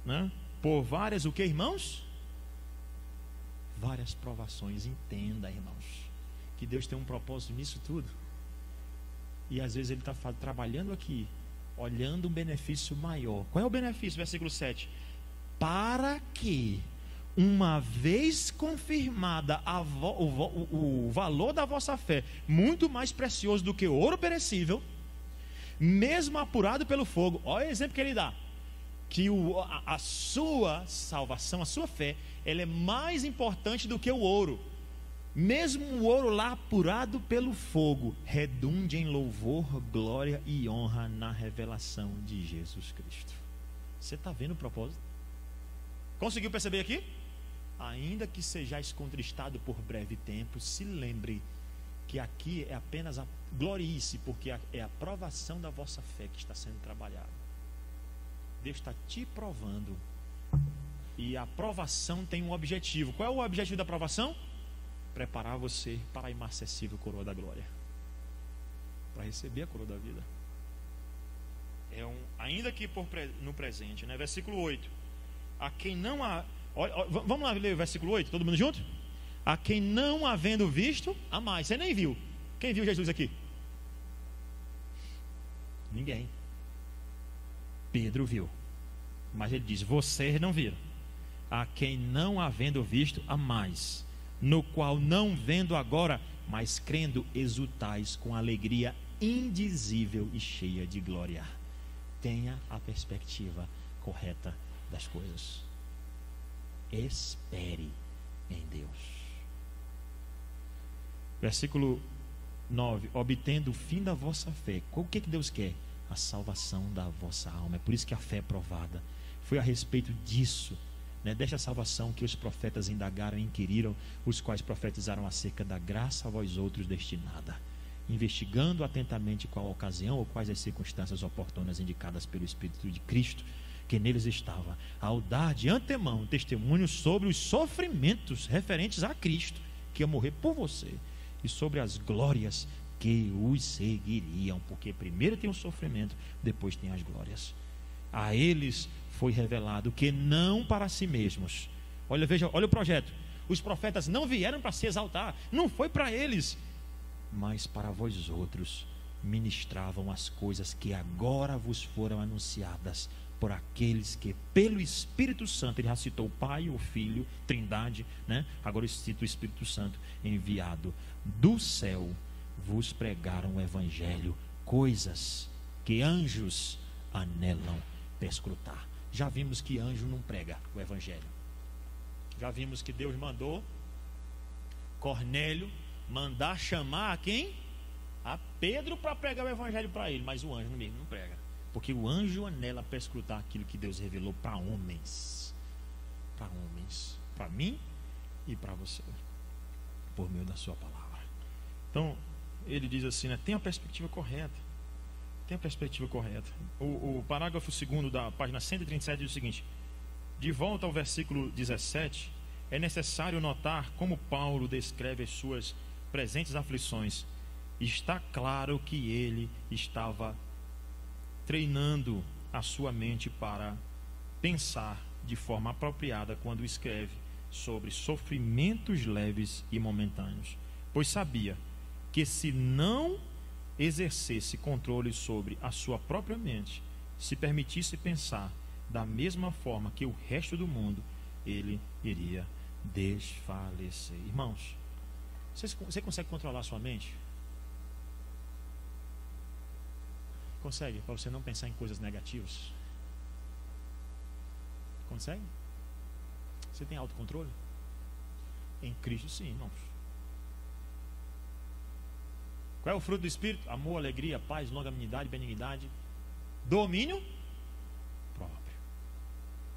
né, por várias, o que, irmãos? Várias provações. Entenda, irmãos, que Deus tem um propósito nisso tudo. E às vezes ele está trabalhando aqui, olhando um benefício maior. Qual é o benefício? Versículo 7: para que, uma vez confirmada o valor da vossa fé, muito mais precioso do que o ouro perecível, mesmo apurado pelo fogo. Olha o exemplo que ele dá, que a sua salvação, a sua fé, ela é mais importante do que o ouro. Mesmo o ouro lá apurado pelo fogo, redunde em louvor, glória e honra na revelação de Jesus Cristo. Você está vendo o propósito? Conseguiu perceber aqui? Ainda que sejais contristado por breve tempo, se lembre que aqui é apenas glorie-se, porque é a provação da vossa fé que está sendo trabalhada. Deus está te provando, e a provação tem um objetivo. Qual é o objetivo da provação? Preparar você para a imarcessível coroa da glória, para receber a coroa da vida. Ainda que no presente, né? Versículo 8: a quem não há... Vamos lá ler o versículo 8, todo mundo junto? A quem não havendo visto, a mais. Você nem viu. Quem viu Jesus aqui? Ninguém. Pedro viu. Mas ele diz: vocês não viram. A quem não havendo visto, a mais, no qual não vendo agora, mas crendo, exultais com alegria indizível e cheia de glória. Tenha a perspectiva correta das coisas. Espere em Deus. Versículo 9: obtendo o fim da vossa fé. O que Deus quer? A salvação da vossa alma. É por isso que a fé é provada. Foi a respeito disso, desta salvação, que os profetas indagaram e inquiriram, os quais profetizaram acerca da graça a vós outros destinada, investigando atentamente qual a ocasião ou quais as circunstâncias oportunas indicadas pelo Espírito de Cristo, que neles estava, ao dar de antemão testemunho sobre os sofrimentos referentes a Cristo, que ia morrer por você, e sobre as glórias que os seguiriam, porque primeiro tem o sofrimento, depois tem as glórias. A eles foi revelado que não para si mesmos. Olha o projeto. Os profetas não vieram para se exaltar, não foi para eles, mas para vós outros ministravam as coisas que agora vos foram anunciadas por aqueles que pelo Espírito Santo, ele já citou o Pai, o Filho, Trindade, agora cita o Espírito Santo, enviado do céu, vos pregaram o Evangelho, coisas que anjos anelam perscrutar. Já vimos que anjo não prega o Evangelho. Já vimos que Deus mandou Cornélio mandar chamar a quem? A Pedro para pregar o Evangelho para ele, mas o anjo mesmo não prega, porque o anjo anela perscrutar aquilo que Deus revelou para homens, para mim e para você, por meio da sua palavra. Então ele diz assim, tem a perspectiva correta. Tem a perspectiva correta. O parágrafo 2º da página 137 diz o seguinte: de volta ao versículo 17, é necessário notar como Paulo descreve as suas presentes aflições. Está claro que ele estava treinando a sua mente para pensar de forma apropriada quando escreve sobre sofrimentos leves e momentâneos, pois sabia que se não exercesse controle sobre a sua própria mente, se permitisse pensar da mesma forma que o resto do mundo, ele iria desfalecer. Irmãos, você consegue controlar a sua mente? Consegue? Para você não pensar em coisas negativas? Consegue? Você tem autocontrole? Em Cristo, sim, irmãos. Qual é o fruto do Espírito? Amor, alegria, paz, longanimidade, benignidade, domínio próprio.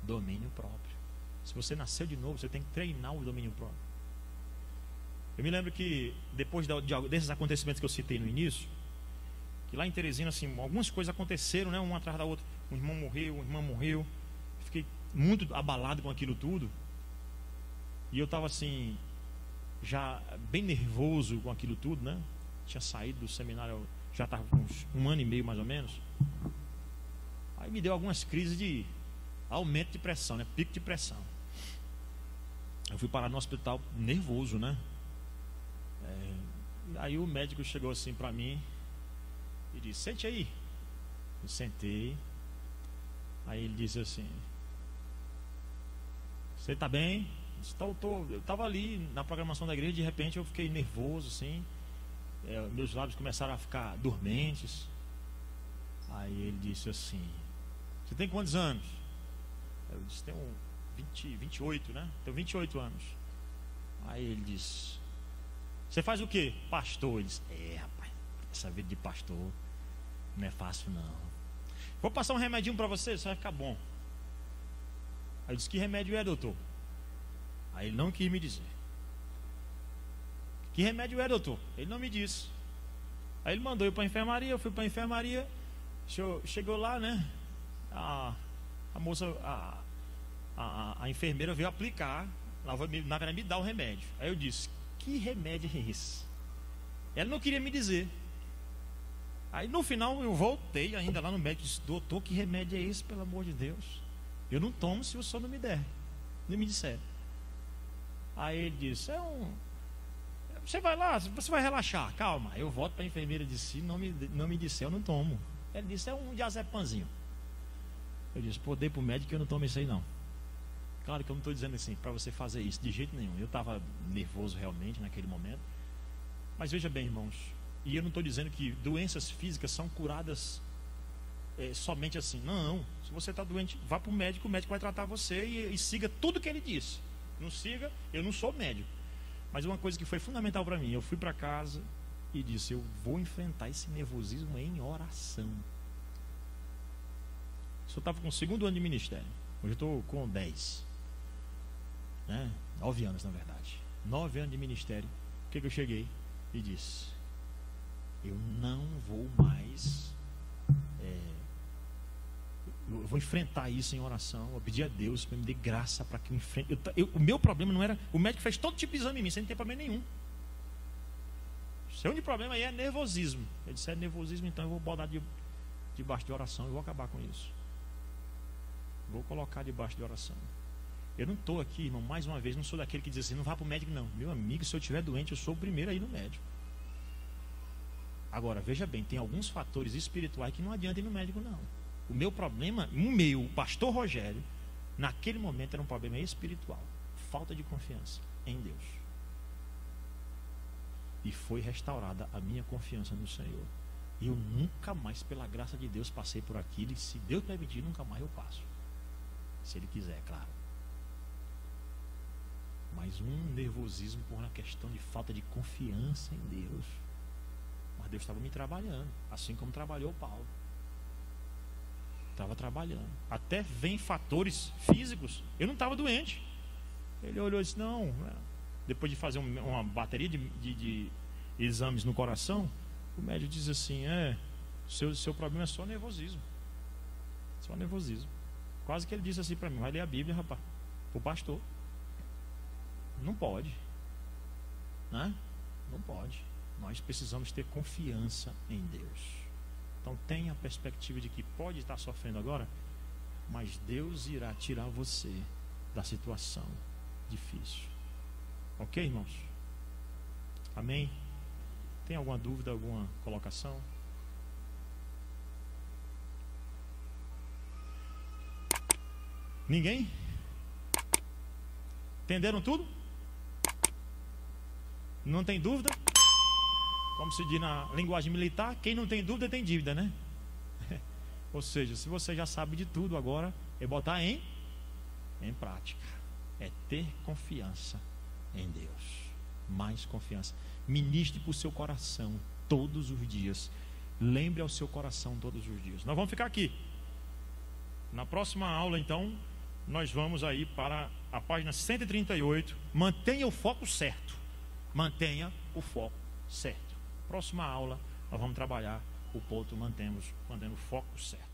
Domínio próprio. Se você nasceu de novo, você tem que treinar o domínio próprio. Eu me lembro que depois desses acontecimentos que eu citei no início, que lá em Teresina, assim, algumas coisas aconteceram, uma atrás da outra. Um irmão morreu, uma irmã morreu. Fiquei muito abalado com aquilo tudo. E eu estava assim, já bem nervoso com aquilo tudo, Tinha saído do seminário, já estava com uns 1 ano e meio mais ou menos. Aí me deu algumas crises de aumento de pressão, pico de pressão. Eu fui parar no hospital nervoso, Aí o médico chegou assim para mim e disse: sente aí. Eu sentei. Aí ele disse assim: você está bem? Eu estava ali na programação da igreja, de repente eu fiquei nervoso assim. Meus lábios começaram a ficar dormentes. Aí ele disse assim: você tem quantos anos? Eu disse: tenho 28, Tenho 28 anos. Aí ele disse: você faz o quê? Pastor. Ele disse: rapaz, essa vida de pastor não é fácil não. Vou passar um remedinho para você, vai ficar bom. Aí eu disse: que remédio é, doutor? Aí ele não quis me dizer. Que remédio é, doutor? Ele não me disse. Aí ele mandou eu para a enfermaria, eu fui para a enfermaria. Chegou lá, a moça, a enfermeira veio aplicar, ela vai me dar o remédio. Aí eu disse: que remédio é esse? Ela não queria me dizer. Aí no final eu voltei ainda lá no médico e disse: doutor, que remédio é esse, pelo amor de Deus? Eu não tomo se o senhor não me disser. Aí ele disse: você vai lá, você vai relaxar, calma. Eu volto para a enfermeira e disse: não me disser, eu não tomo. Ele disse: é um diazepanzinho. Eu disse, pô, dei para o médico que eu não tomo isso aí não. Claro que eu não estou dizendo assim, para você fazer isso, de jeito nenhum. Eu estava nervoso realmente naquele momento. Mas veja bem, irmãos, e eu não estou dizendo que doenças físicas são curadas somente assim. Não, se você está doente, vá para o médico vai tratar você e siga tudo que ele disse. Não siga, eu não sou médico. Mas uma coisa que foi fundamental para mim, eu fui para casa e disse, eu vou enfrentar esse nervosismo em oração. Eu estava com o 2º ano de ministério, hoje eu estou com 10, né? 9 anos na verdade, 9 anos de ministério. O que eu cheguei e disse, eu não vou mais, eu vou enfrentar isso em oração, eu pedi a Deus para me dê graça para que eu enfrente. O meu problema não era, o médico fez todo tipo de exame em mim, sem ter problema nenhum. O seu único problema aí é nervosismo. Ele disse, é nervosismo, então eu vou botar debaixo de oração e vou acabar com isso. Vou colocar debaixo de oração. Eu não estou aqui, irmão, mais uma vez, não sou daquele que diz assim, não vá para o médico não. Meu amigo, se eu estiver doente, eu sou o primeiro a ir no médico. Agora, veja bem, tem alguns fatores espirituais que não adianta ir no médico não. O meu problema, o pastor Rogério, naquele momento era um problema espiritual. Falta de confiança em Deus. E foi restaurada a minha confiança no Senhor. E eu nunca mais, pela graça de Deus, passei por aquilo. E se Deus permitir, nunca mais eu passo. Se Ele quiser, claro. Mas um nervosismo por uma questão de falta de confiança em Deus. Mas Deus estava me trabalhando, assim como trabalhou Paulo. Estava trabalhando. Até vem fatores físicos. Eu não estava doente. Ele olhou e disse, não. Depois de fazer uma bateria de exames no coração, o médico diz assim, seu problema é só nervosismo. Só nervosismo. Quase que ele disse assim para mim, vai ler a Bíblia, rapaz. O pastor. Não pode. Né? Não pode. Nós precisamos ter confiança em Deus. Então tenha a perspectiva de que pode estar sofrendo agora, mas Deus irá tirar você da situação difícil. Ok, irmãos? Amém? Tem alguma dúvida, alguma colocação? Ninguém? Entenderam tudo? Não tem dúvida? Como se diz na linguagem militar, quem não tem dúvida tem dívida, né? Ou seja, se você já sabe de tudo agora, é botar em prática. É ter confiança em Deus. Mais confiança. Ministre para o seu coração todos os dias. Lembre ao seu coração todos os dias. Nós vamos ficar aqui. Na próxima aula, então, nós vamos aí para a página 138. Mantenha o foco certo. Mantenha o foco certo. Próxima aula, nós vamos trabalhar o ponto mantendo o foco certo.